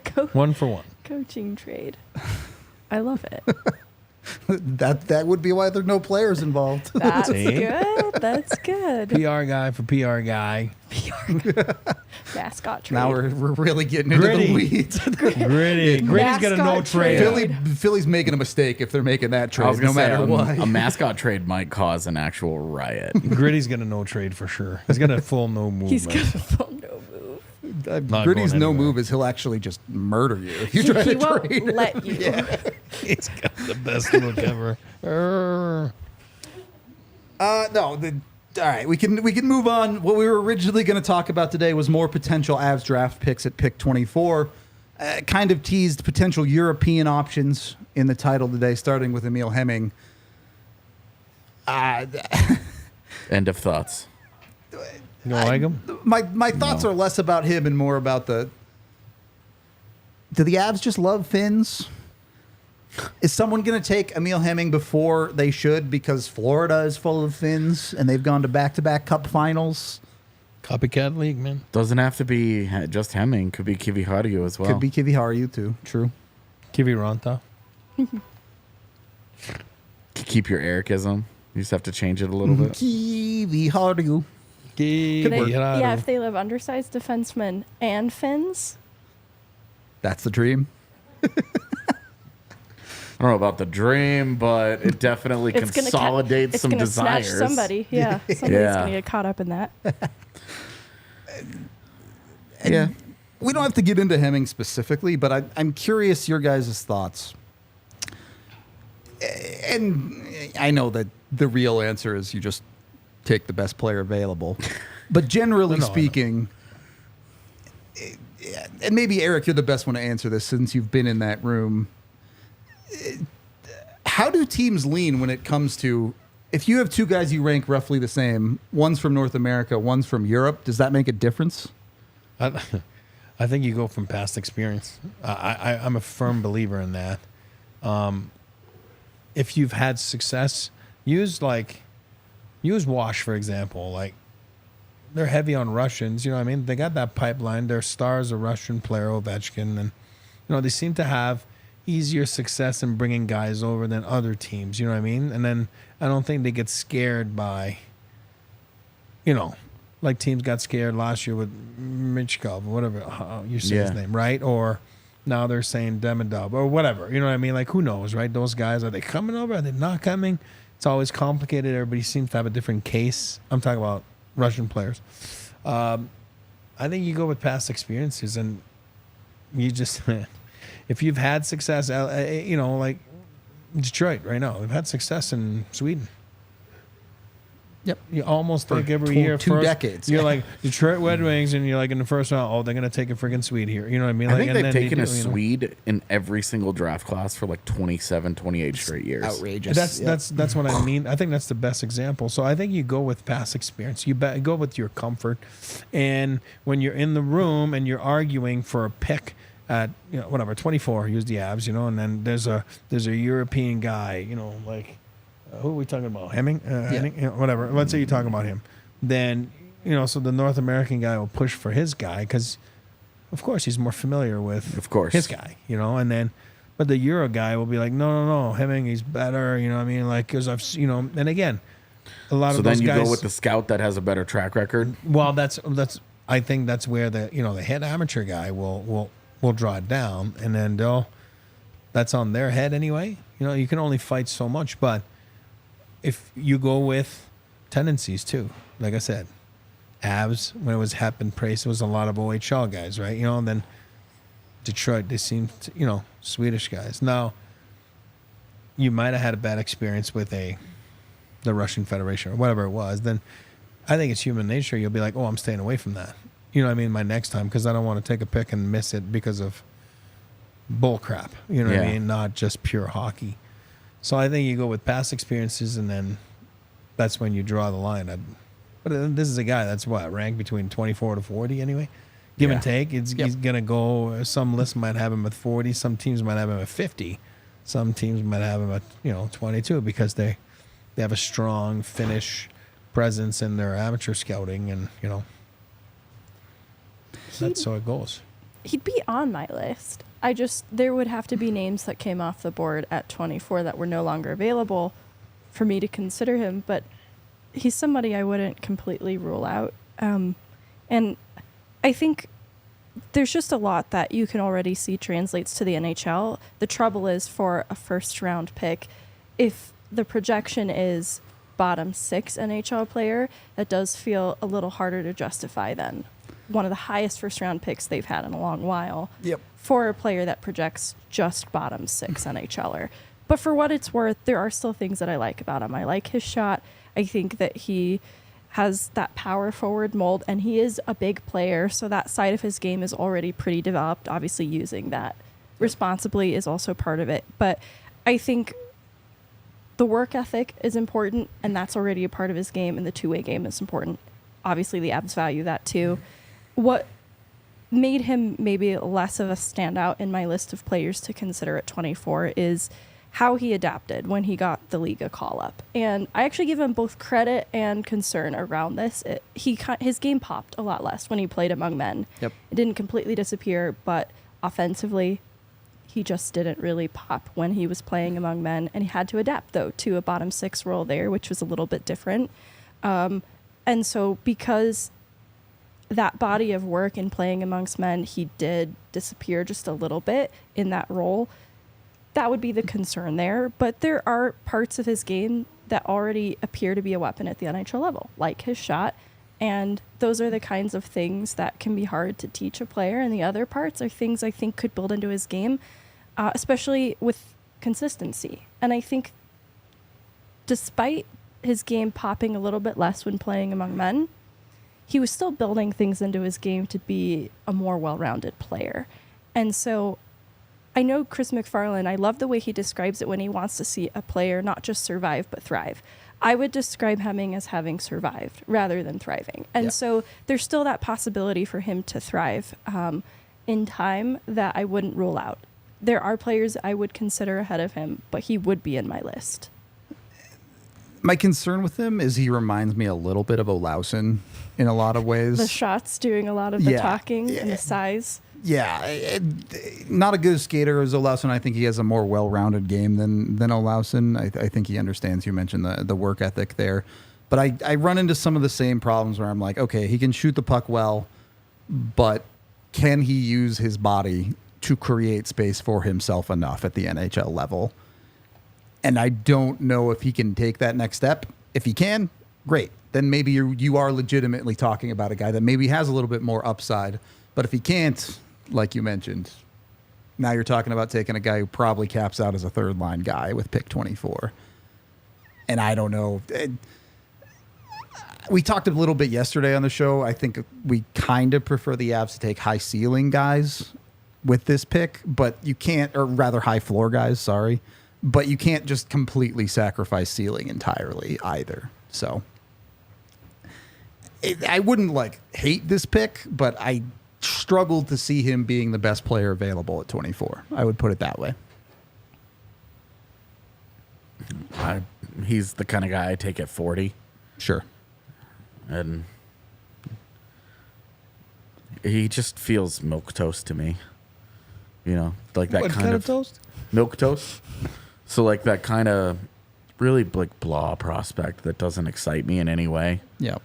Co- 1 for 1. coaching trade. I love it. That would be why there are no players involved. That's See? good. That's good. PR guy for PR guy. Mascot trade. Now we're really getting into Gritty. the weeds. Gritty. Gritty's got a no Mascot trade. trade. Philly's making a mistake if they're making that I trade, was no gonna say, matter what. a mascot trade might cause an actual riot. Gritty's got a no trade for sure. He's got a full no movement. He's got a full no move. Not Gritty's going no anywhere. move is he'll actually just murder you if you He try to won't trade. let you. He's got the best look ever. All right, we can move on. What we were originally going to talk about today was more potential Avs draft picks at pick 24. Kind of teased potential European options in the title today, starting with Emil Hemming. End of thoughts. You don't like him? My thoughts are less about him and more about do the Avs just love Finns? Is someone going to take Emil Hemming before they should because Florida is full of Finns and they've gone to back-to-back Cup finals? Copycat league, man. Doesn't have to be just Hemming. Could be Kivi Harju as well. Could be Kiviharu too. True. Kivi Ranta. Keep your Ericism. You just have to change it a little bit. Kiviharu. Yeah, if they live undersized defensemen and Finns, That's the dream. I don't know about the dream, but it definitely it's going to consolidates some desires. snatch somebody. Yeah, somebody's Yeah. going to get caught up in that. Yeah. We don't have to get into Hemming specifically, but I'm curious your guys' thoughts. And I know that the real answer is you just take the best player available. But generally No, I know. speaking, and maybe Eric, you're the best one to answer this since you've been in that room. How do teams lean when it comes to if you have two guys you rank roughly the same, one's from North America, one's from Europe, does that make a difference? I think you go from past experience. I'm a firm believer in that. If you've had success, use Wash, for example. Like, they're heavy on Russians. You know what I mean? They got that pipeline. Their star is a Russian player, Ovechkin. And, they seem to have easier success in bringing guys over than other teams. You know what I mean? And then I don't think they get scared by, like teams got scared last year with Michkov, whatever you say his name, right? Or now they're saying Demidov or whatever. You know what I mean? Like, who knows, right? Those guys, are they coming over? Are they not coming? It's always complicated. Everybody seems to have a different case. I'm talking about Russian players. I think you go with past experiences, and you just, if you've had success, like Detroit right now, they've had success in Sweden. Yep. You almost For think every two- year. two first, decades. You're like Detroit Red Wings, and you're like in the first round, oh, they're going to take a freaking Swede here. You know what I mean? I Like, think and they've then they taken a do, Swede in every single draft class for like 27, 28 straight years. Outrageous. That's what I mean. I think that's the best example. So I think you go with past experience. You go with your comfort, and when you're in the room and you're arguing for a pick at 24, use the Avs, and then there's a European guy, like who are we talking about? Hemming, Henning, whatever. Let's say you're talking about him, then so the North American guy will push for his guy because, of course, he's more familiar with his guy, and then. But the Euro guy will be like, no, Hemming, he's better. You know what I mean? Like, because I've, and again, a lot of those guys. So then you go with the scout that has a better track record? Well, I think that's where the head amateur guy will draw it down, and then that's on their head anyway. You can only fight so much, but if you go with tendencies too, like I said, Avs, when it was Hep and Price, it was a lot of OHL guys, right? And then Detroit, they seemed to, Swedish guys. Now, you might have had a bad experience with the Russian Federation or whatever it was. Then I think it's human nature. You'll be like, oh, I'm staying away from that. You know what I mean? My next time, because I don't want to take a pick and miss it because of bull crap. You know what I Yeah. mean? Not just pure hockey. So I think you go with past experiences, and then that's when you draw the line. But this is a guy that's ranked between 24 to 40 anyway. Give and take. He's going to go. Some lists might have him at 40. Some teams might have him at 50. Some teams might have him at 22 because they have a strong Finnish presence in their amateur scouting, and that's how it goes. He'd be on my list. There would have to be names that came off the board at 24 that were no longer available for me to consider him, but he's somebody I wouldn't completely rule out. And I think there's just a lot that you can already see translates to the NHL. The trouble is, for a first round pick, if the projection is bottom 6 NHL player, that does feel a little harder to justify than one of the highest first round picks they've had in a long while. Yep. For a player that projects just bottom 6 NHLer. But for what it's worth, there are still things that I like about him. I like his shot. I think that he has that power forward mold, and he is a big player, so that side of his game is already pretty developed. Obviously, using that responsibly is also part of it. But I think the work ethic is important, and that's already a part of his game, and the two-way game is important. Obviously, the Avs value that too. What made him maybe less of a standout in my list of players to consider at 24 is how he adapted when he got the Liga call-up. And I actually give him both credit and concern around this. His game popped a lot less when he played among men. Yep. It didn't completely disappear, but offensively, he just didn't really pop when he was playing among men. And he had to adapt, though, to a bottom 6 role there, which was a little bit different. And so because that body of work in playing amongst men, he did disappear just a little bit in that role. That would be the concern there. But there are parts of his game that already appear to be a weapon at the NHL level, like his shot. And those are the kinds of things that can be hard to teach a player. And the other parts are things I think could build into his game, especially with consistency. And I think despite his game popping a little bit less when playing among men, he was still building things into his game to be a more well-rounded player. And so I know Chris McFarland, I love the way he describes it when he wants to see a player not just survive, but thrive. I would describe Hemming as having survived rather than thriving. And so there's still that possibility for him to thrive in time that I wouldn't rule out. There are players I would consider ahead of him, but he would be in my list. My concern with him is he reminds me a little bit of Olausson in a lot of ways. The shots doing a lot of the talking and the size. Yeah, not a good skater as Olausson. I think he has a more well-rounded game than Olausson. I think he understands. You mentioned the work ethic there. But I run into some of the same problems where I'm like, okay, he can shoot the puck well, but can he use his body to create space for himself enough at the NHL level? And I don't know if he can take that next step. If he can, great. Then maybe you are legitimately talking about a guy that maybe has a little bit more upside. But if he can't, like you mentioned, now you're talking about taking a guy who probably caps out as a third-line guy with pick 24. And I don't know. We talked a little bit yesterday on the show. I think we kind of prefer the Avs to take high-ceiling guys with this pick, but you can't, or rather high-floor guys, sorry. But you can't just completely sacrifice ceiling entirely either. So I wouldn't hate this pick, but I struggled to see him being the best player available at 24. I would put it that way. He's the kind of guy I take at 40. Sure. And he just feels milquetoast to me. You know, like that What kind of toast? milquetoast. So like that kind of really blah prospect that doesn't excite me in any way. Yeah.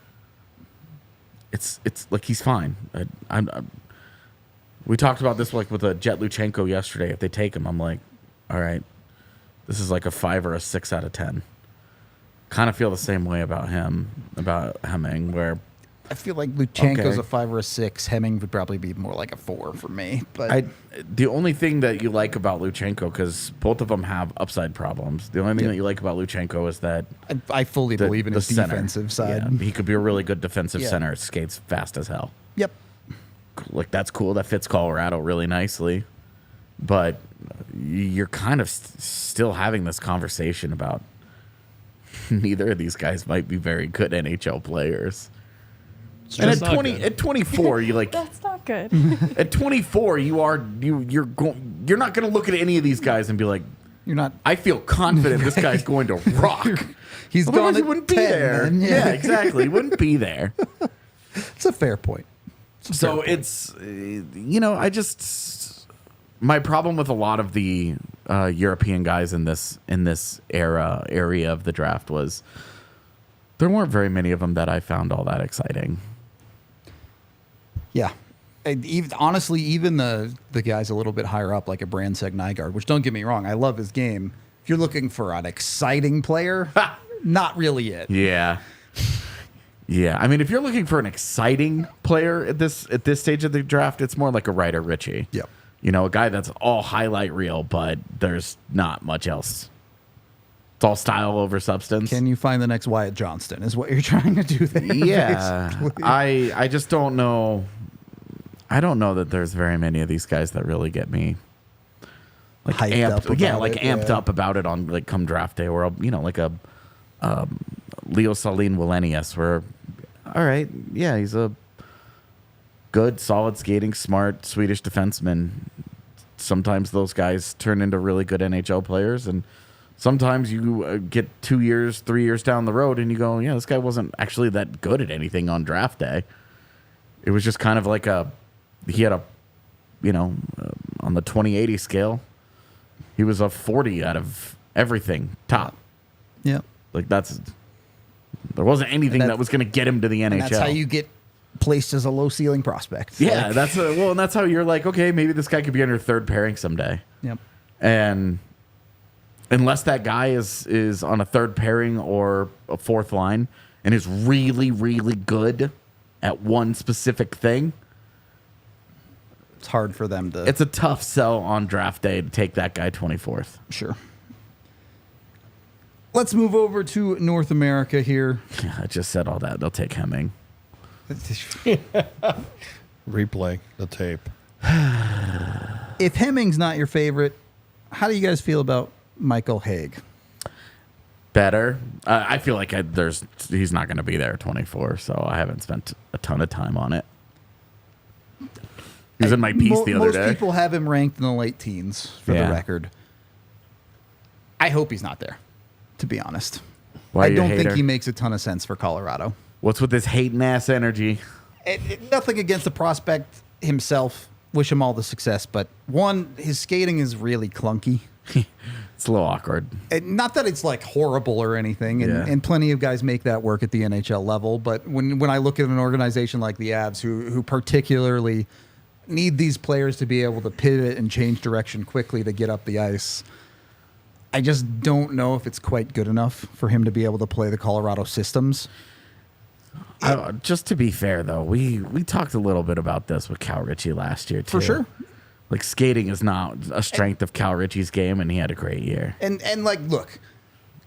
It's like he's fine. We talked about this with a Jet Luchenko yesterday. If they take him, I'm like, all right, this is like a 5 or a 6 out of 10. Kind of feel the same way about him, about Hemming, where I feel like Luchenko's Okay. a 5 or a 6. Hemming would probably be more like a 4 for me. But the only thing that you like about Luchenko, because both of them have upside problems, the only thing that you like about Luchenko is that I fully believe in his center. defensive side. Yeah, he could be a really good defensive Yeah. center. Skates fast as hell. Yep. Like, that's cool. That fits Colorado really nicely. but you're kind of still having this conversation about neither of these guys might be very good NHL players. And at 24, you like That's not good. at 24, you're not going to look at any of these guys and be like, You're not. I feel confident this guy's going to rock. He's Otherwise, gone he at wouldn't 10, be there. man. Yeah, exactly. He wouldn't be there. It's a fair point. So it's, I just, my problem with a lot of the European guys in this area of the draft was there weren't very many of them that I found all that exciting. Yeah. Honestly, even the guys a little bit higher up, like a Brandseg Nygaard, which don't get me wrong, I love his game. If you're looking for an exciting player, not really it. Yeah. Yeah. I mean, if you're looking for an exciting player at this stage of the draft, it's more like a Ryder Ritchie. Yep. A guy that's all highlight reel, but there's not much else. It's all style over substance. Can you find the next Wyatt Johnston is what you're trying to do there. Yeah. basically. I just don't know. I don't know that there's very many of these guys that really get me like Hyped amped. up about Amped it, up about it on like come draft day, or like a Leo Salin Wallenius, where all right, yeah, he's a good, solid skating, smart Swedish defenseman. Sometimes those guys turn into really good NHL players, and sometimes you get 2 years, 3 years down the road, and you go, yeah, this guy wasn't actually that good at anything on draft day. It was just kind of like he had on the 20/80 scale, he was a 40 out of everything top. Yeah. Like there wasn't anything that was going to get him to the NHL. And that's how you get placed as a low ceiling prospect. Yeah, Like, that's how you're like, okay, maybe this guy could be on your third pairing someday. Yep. And unless that guy is on a third pairing or a fourth line and is really, really good at one specific thing, It's hard for them to. it's a tough sell on draft day to take that guy 24th. Sure. Let's move over to North America here. I just said all that. They'll take Hemming. Replay the tape. If Hemming's not your favorite, how do you guys feel about Michael Haig? Better. I feel like he's not going to be there at 24, so I haven't spent a ton of time on it. He was in my piece the other day. Most people have him ranked in the late teens, for the Yeah. record. I hope he's not there, to be honest. Why I are you a don't think hater? he makes a ton of sense for Colorado. What's with this hating ass energy? Nothing against the prospect himself. Wish him all the success, but one, his skating is really clunky. It's a little awkward. And not that it's like horrible or anything, and, Yeah. and plenty of guys make that work at the NHL level. But when I look at an organization like the Avs, who particularly need these players to be able to pivot and change direction quickly to get up the ice, I just don't know if it's quite good enough for him to be able to play the Colorado systems. Just to be fair, though, we talked a little bit about this with Cal Ritchie last year, too. For sure. Like, skating is not a strength of Cal Ritchie's game, and he had a great year. And like, look,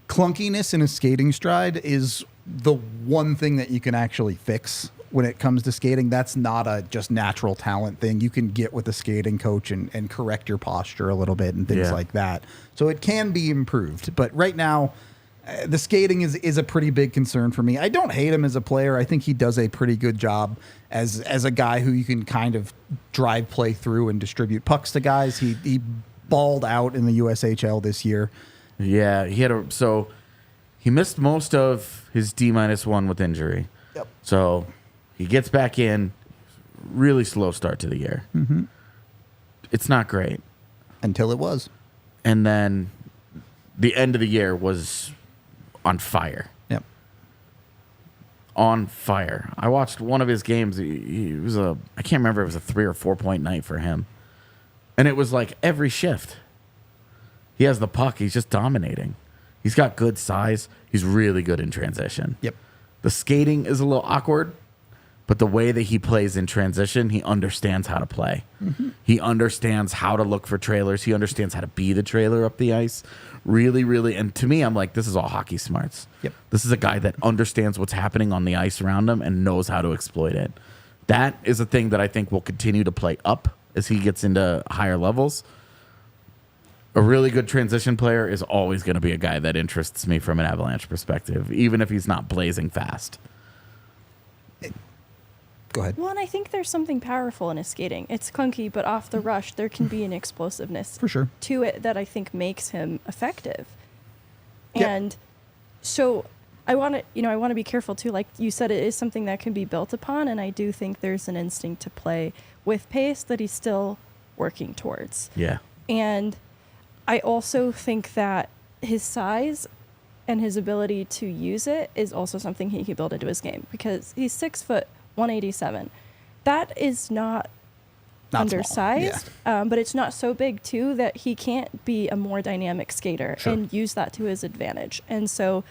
clunkiness in a skating stride is the one thing that you can actually fix when it comes to skating. That's not a just natural talent thing. You can get with a skating coach and correct your posture a little bit and things Yeah. like that. So it can be improved. But right now, the skating is a pretty big concern for me. I don't hate him as a player. I think he does a pretty good job as a guy who you can kind of drive play through and distribute pucks to guys. He balled out in the USHL this year. Yeah, he missed most of his D-1 with injury. Yep. So he gets back in, really slow start to the year. Mm-hmm. It's not great. Until it was. And then the end of the year was on fire. Yep. On fire. I watched one of his games. He was I can't remember if it was a 3 or 4 point night for him. And it was like every shift. He has the puck. He's just dominating. He's got good size. He's really good in transition. Yep. The skating is a little awkward, but the way that he plays in transition, he understands how to play. Mm-hmm. He understands how to look for trailers. He understands how to be the trailer up the ice. Really, really. And to me, I'm like, this is all hockey smarts. Yep. This is a guy that understands what's happening on the ice around him and knows how to exploit it. That is a thing that I think will continue to play up as he gets into higher levels. a really good transition player is always going to be a guy that interests me from an Avalanche perspective, even if he's not blazing fast. Go ahead. Well, and I think there's something powerful in his skating. It's clunky, but off the rush, there can be an explosiveness For sure. to it that I think makes him effective. Yep. And so I want to be careful too. Like you said, it is something that can be built upon, and I do think there's an instinct to play with pace that he's still working towards. Yeah. And I also think that his size and his ability to use it is also something he can build into his game, because he's 6 foot 187. That is not undersized, but it's not so big too that he can't be a more dynamic skater and use that to his advantage. And so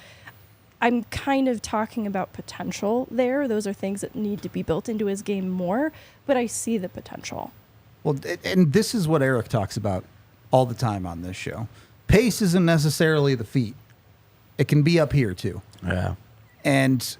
I'm kind of talking about potential there. Those are things that need to be built into his game more, but I see the potential. Well, and this is what Eric talks about all the time on this show. Pace isn't necessarily the feet. It can be up here too. Yeah. And,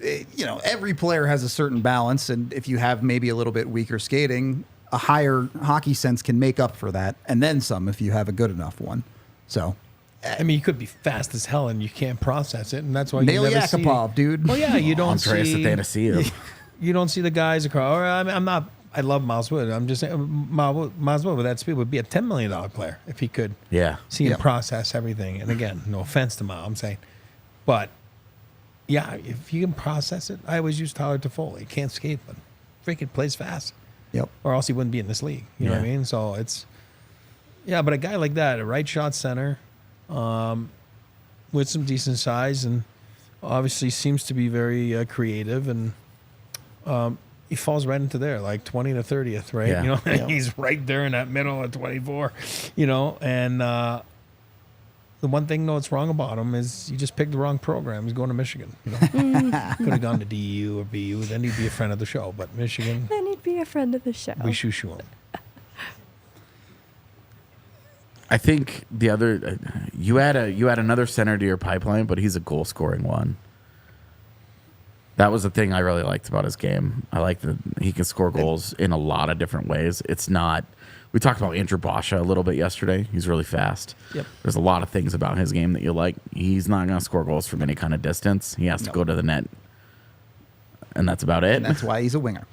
every player has a certain balance. And if you have maybe a little bit weaker skating, a higher hockey sense can make up for that. And then some if you have a good enough one. So, I mean, you could be fast as hell and you can't process it. And that's why you Nail never see... Yakupov, dude. Well, yeah, you don't Andreas see... Athanasiou. You don't see the guys across... Or I'm not... I love Miles Wood. I'm just saying, Miles Wood with that speed would be a $10 million player if he could see him process everything. And again, no offense to Miles, I'm saying. But, yeah, if you can process it, I always use Tyler Toffoli. He can't skate, but freaking plays fast. Yep. Or else he wouldn't be in this league. You know what I mean? So it's... Yeah, but a guy like that, a right shot center, with some decent size, and obviously seems to be very creative, and he falls right into there, like 20 to 30th, right? Yeah. He's right there in that middle of 24, and the one thing that's wrong about him is you just picked the wrong program. He's going to Michigan. Could have gone to DU or BU, then he'd be a friend of the show, but Michigan, Then he'd be a friend of the show. we shoo him. I think the other you had another center to your pipeline, but he's a goal scoring one. That was the thing I really liked about his game. I like that he can score goals in a lot of different ways. It's not. We talked about Andrew Basha a little bit yesterday. He's really fast. Yep. There's a lot of things about his game that you like. He's not going to score goals from any kind of distance. He has to go to the net, and that's about it. And that's why he's a winger.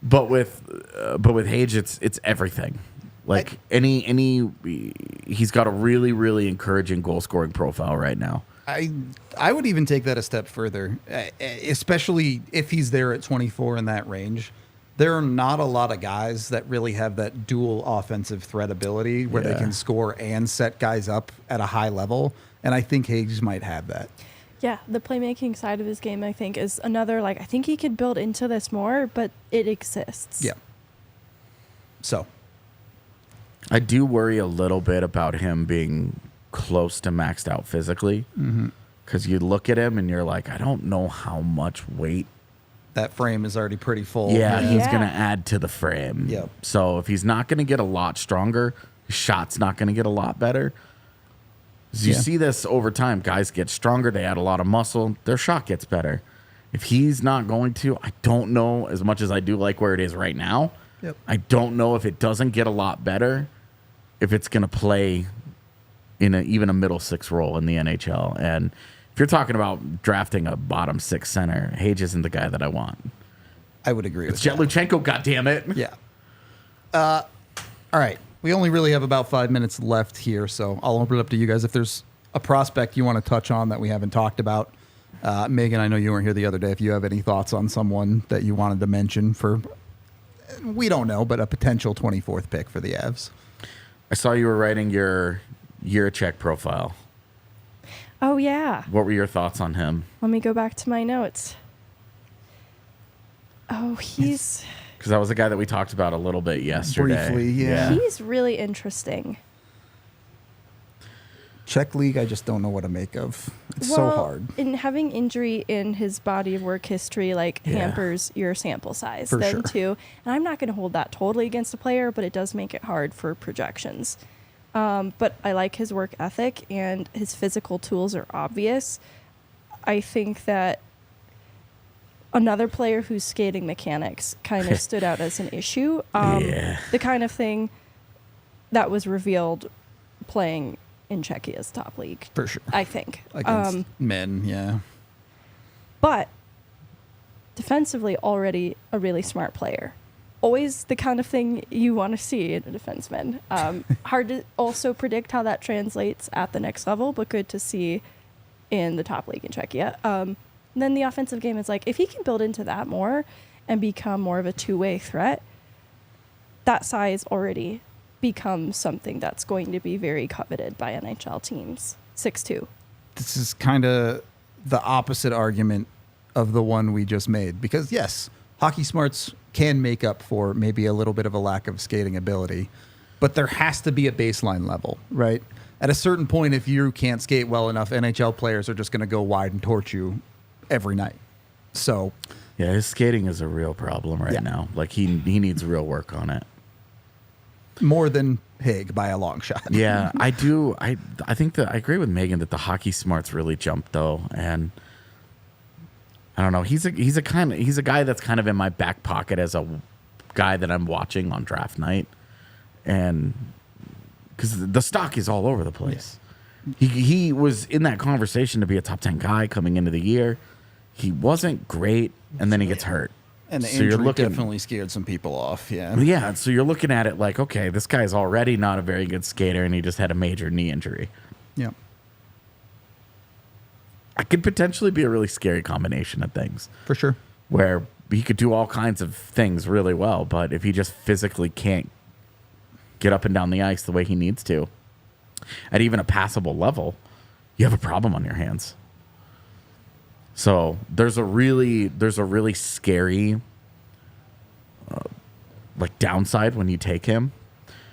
But with Hage, it's everything. Like he's got a really, really encouraging goal scoring profile right now. I would even take that a step further, especially if he's there at 24 in that range. There are not a lot of guys that really have that dual offensive threat ability where they can score and set guys up at a high level, and I think Hage might have that. Yeah, the playmaking side of his game, I think, is another, I think he could build into this more, but it exists. Yeah. So. I do worry a little bit about him being close to maxed out physically, because you look at him and you're like, I don't know how much weight. That frame is already pretty full. Yeah, he's going to add to the frame. Yep. So if he's not going to get a lot stronger, his shot's not going to get a lot better. You see this over time. Guys get stronger. They add a lot of muscle. Their shot gets better. If he's not going to, I don't know, as much as I do like where it is right now, I don't know if it doesn't get a lot better, if it's going to play in even a middle six role in the NHL. And if you're talking about drafting a bottom six center, Hage isn't the guy that I want. I would agree with It's that. Jet Luchenko, goddammit. Yeah. All right. We only really have about 5 minutes left here, so I'll open it up to you guys. If there's a prospect you want to touch on that we haven't talked about, Megan, I know you weren't here the other day. If you have any thoughts on someone that you wanted to mention for, we don't know, but a potential 24th pick for the Avs. I saw you were writing your Jiricek profile. Oh, yeah. What were your thoughts on him? Let me go back to my notes. Oh, he's... Because that was a guy that we talked about a little bit yesterday. Briefly, yeah. He's really interesting. Czech league, I just don't know what to make of. It's so hard. And having injury in his body of work history hampers your sample size For then sure. too. And I'm not going to hold that totally against a player, but it does make it hard for projections. But I like his work ethic, and his physical tools are obvious. I think that another player whose skating mechanics kind of stood out as an issue. The kind of thing that was revealed playing in Czechia's top league. For sure. I think. Against men, yeah. But defensively, already a really smart player. Always the kind of thing you want to see in a defenseman. Hard to also predict how that translates at the next level, but good to see in the top league in Czechia. Then the offensive game is like, if he can build into that more and become more of a two-way threat, that size already becomes something that's going to be very coveted by NHL teams. 6'2". This is kind of the opposite argument of the one we just made. Because, yes, hockey smarts can make up for maybe a little bit of a lack of skating ability, but there has to be a baseline level, right? At a certain point, if you can't skate well enough, NHL players are just going to go wide and torch you every night. So, yeah, his skating is a real problem right now. Like he needs real work on it. More than Haig by a long shot. Yeah, I do. I think that I agree with Megan that the hockey smarts really jumped though, and I don't know. He's a guy that's kind of in my back pocket as a guy that I'm watching on draft night, and because the stock is all over the place. Yeah. He was in that conversation to be a top 10 guy coming into the year. He wasn't great, and then he gets hurt. And the injury definitely scared some people off, yeah. Yeah, so you're looking at it like, okay, this guy's already not a very good skater, and he just had a major knee injury. Yeah. It could potentially be a really scary combination of things. For sure. Where he could do all kinds of things really well, but if he just physically can't get up and down the ice the way he needs to, at even a passable level, you have a problem on your hands. So there's a really scary like downside when you take him.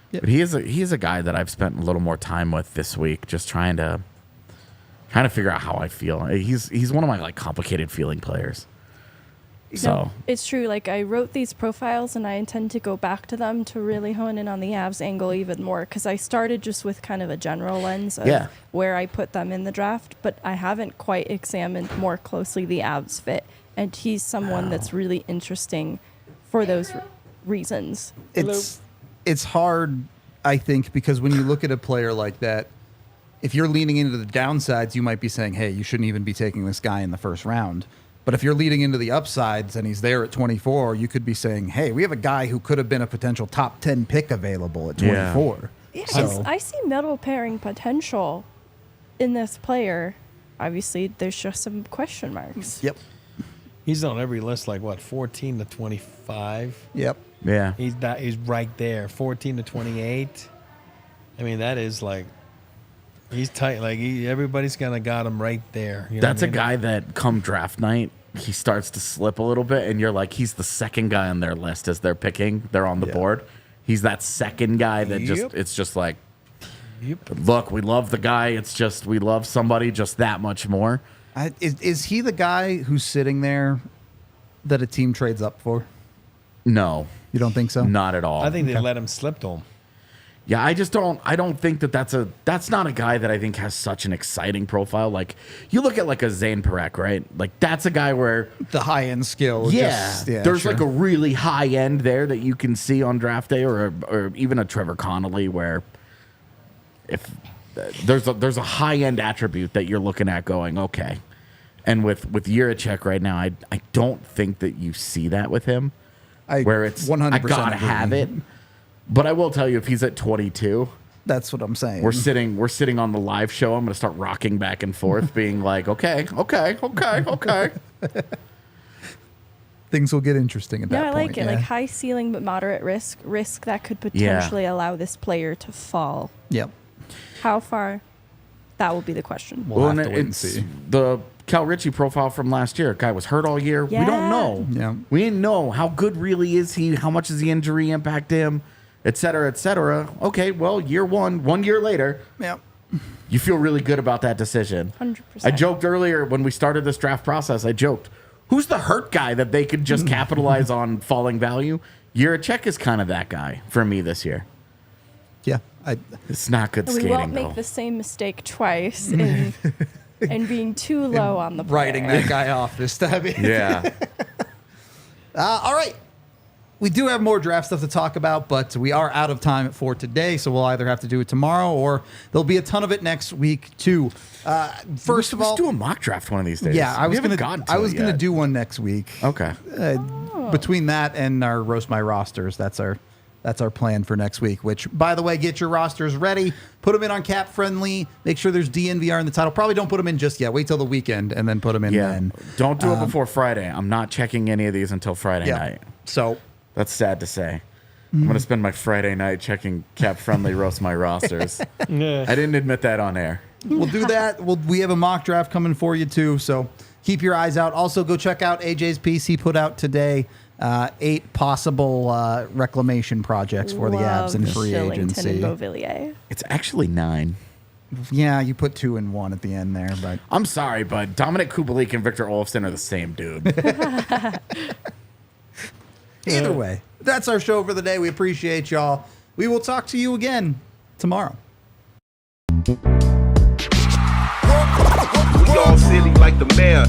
Yep. But he is a guy that I've spent a little more time with this week, just trying to figure out how I feel. He's one of my like complicated feeling players. So no, it's true. Like I wrote these profiles and I intend to go back to them to really hone in on the Avs angle even more, because I started just with kind of a general lens of where I put them in the draft, but I haven't quite examined more closely the Avs fit, and he's someone that's really interesting for those reasons. It's hard, I think, because when you look at a player like that, if you're leaning into the downsides, you might be saying, hey, you shouldn't even be taking this guy in the first round. But if you're leading into the upsides and he's there at 24, you could be saying, hey, we have a guy who could have been a potential top 10 pick available at 24. Yeah, I see middle pairing potential in this player. Obviously, there's just some question marks. Yep. He's on every list, like, what, 14 to 25? Yep. Yeah. He's right there, 14 to 28. I mean, that is like... He's tight. Like everybody's kind of got him right there. You know That's a guy that come draft night, he starts to slip a little bit, and you're like, he's the second guy on their list as they're picking. They're on the board. He's that second guy that it's just like, look, we love the guy. It's just we love somebody just that much more. Is he the guy who's sitting there that a team trades up for? No. You don't think so? Not at all. I think they let him slip to him. Yeah, I don't think that's not a guy that I think has such an exciting profile. Like, you look at like a Zane Parekh, right? Like, that's a guy where... The high-end skill. There's like a really high end there that you can see on draft day, or even a Trevor Connolly, where if there's a high-end attribute that you're looking at going, okay. And with Jiricek right now, I don't think that you see that with him. Where it's 100% I gotta have it. But I will tell you, if he's at 22, that's what I'm saying. We're sitting on the live show. I'm going to start rocking back and forth, being like, okay. Things will get interesting at that point. I like it. Like high ceiling but moderate risk that could potentially allow this player to fall. Yep. How far? That will be the question. We'll have to wait and see. The Cal Ritchie profile from last year. Guy was hurt all year. Yeah. We don't know. Yeah. We didn't know how good really is he. How much does the injury impact him? Et cetera, et cetera. Okay, well, year 1 year later, you feel really good about that decision. 100%. I joked earlier when we started this draft process, who's the hurt guy that they could just capitalize on falling value? Jiricek is kind of that guy for me this year. Yeah. It's not good skating, we won't make the same mistake twice in being too low on the player. Writing that guy off this time. Yeah. All right. we do have more draft stuff to talk about, but we are out of time for today, so we'll either have to do it tomorrow or there'll be a ton of it next week too. First of all, let's do a mock draft one of these days. yeah, I was We haven't gonna gotten to it gonna yet. do one next week. Okay. Between that and our roast my rosters, that's our plan for next week. Which, by the way, get your rosters ready. Put them in on Cap Friendly. Make sure there's DNVR in the title. Probably don't put them in just yet. Wait till the weekend and then put them in. Yeah. Then. Don't do it before Friday. I'm not checking any of these until Friday Yeah. night. So That's sad to say. I'm going to spend my Friday night checking Cap Friendly roast my rosters. Yeah. I didn't admit that on air. we'll do that. We have a mock draft coming for you too. So keep your eyes out. Also, go check out AJ's piece he put out today. 8 possible reclamation projects for the Avs and free Shillington agency. and Beauvillier. It's actually 9. Yeah, you put 2 and 1 at the end there, but I'm sorry, but Dominic Kubalik and Victor Olofsson are the same dude. either way, that's our show for the day. We appreciate y'all. We will talk to you again tomorrow. Y'all silly like the mayor.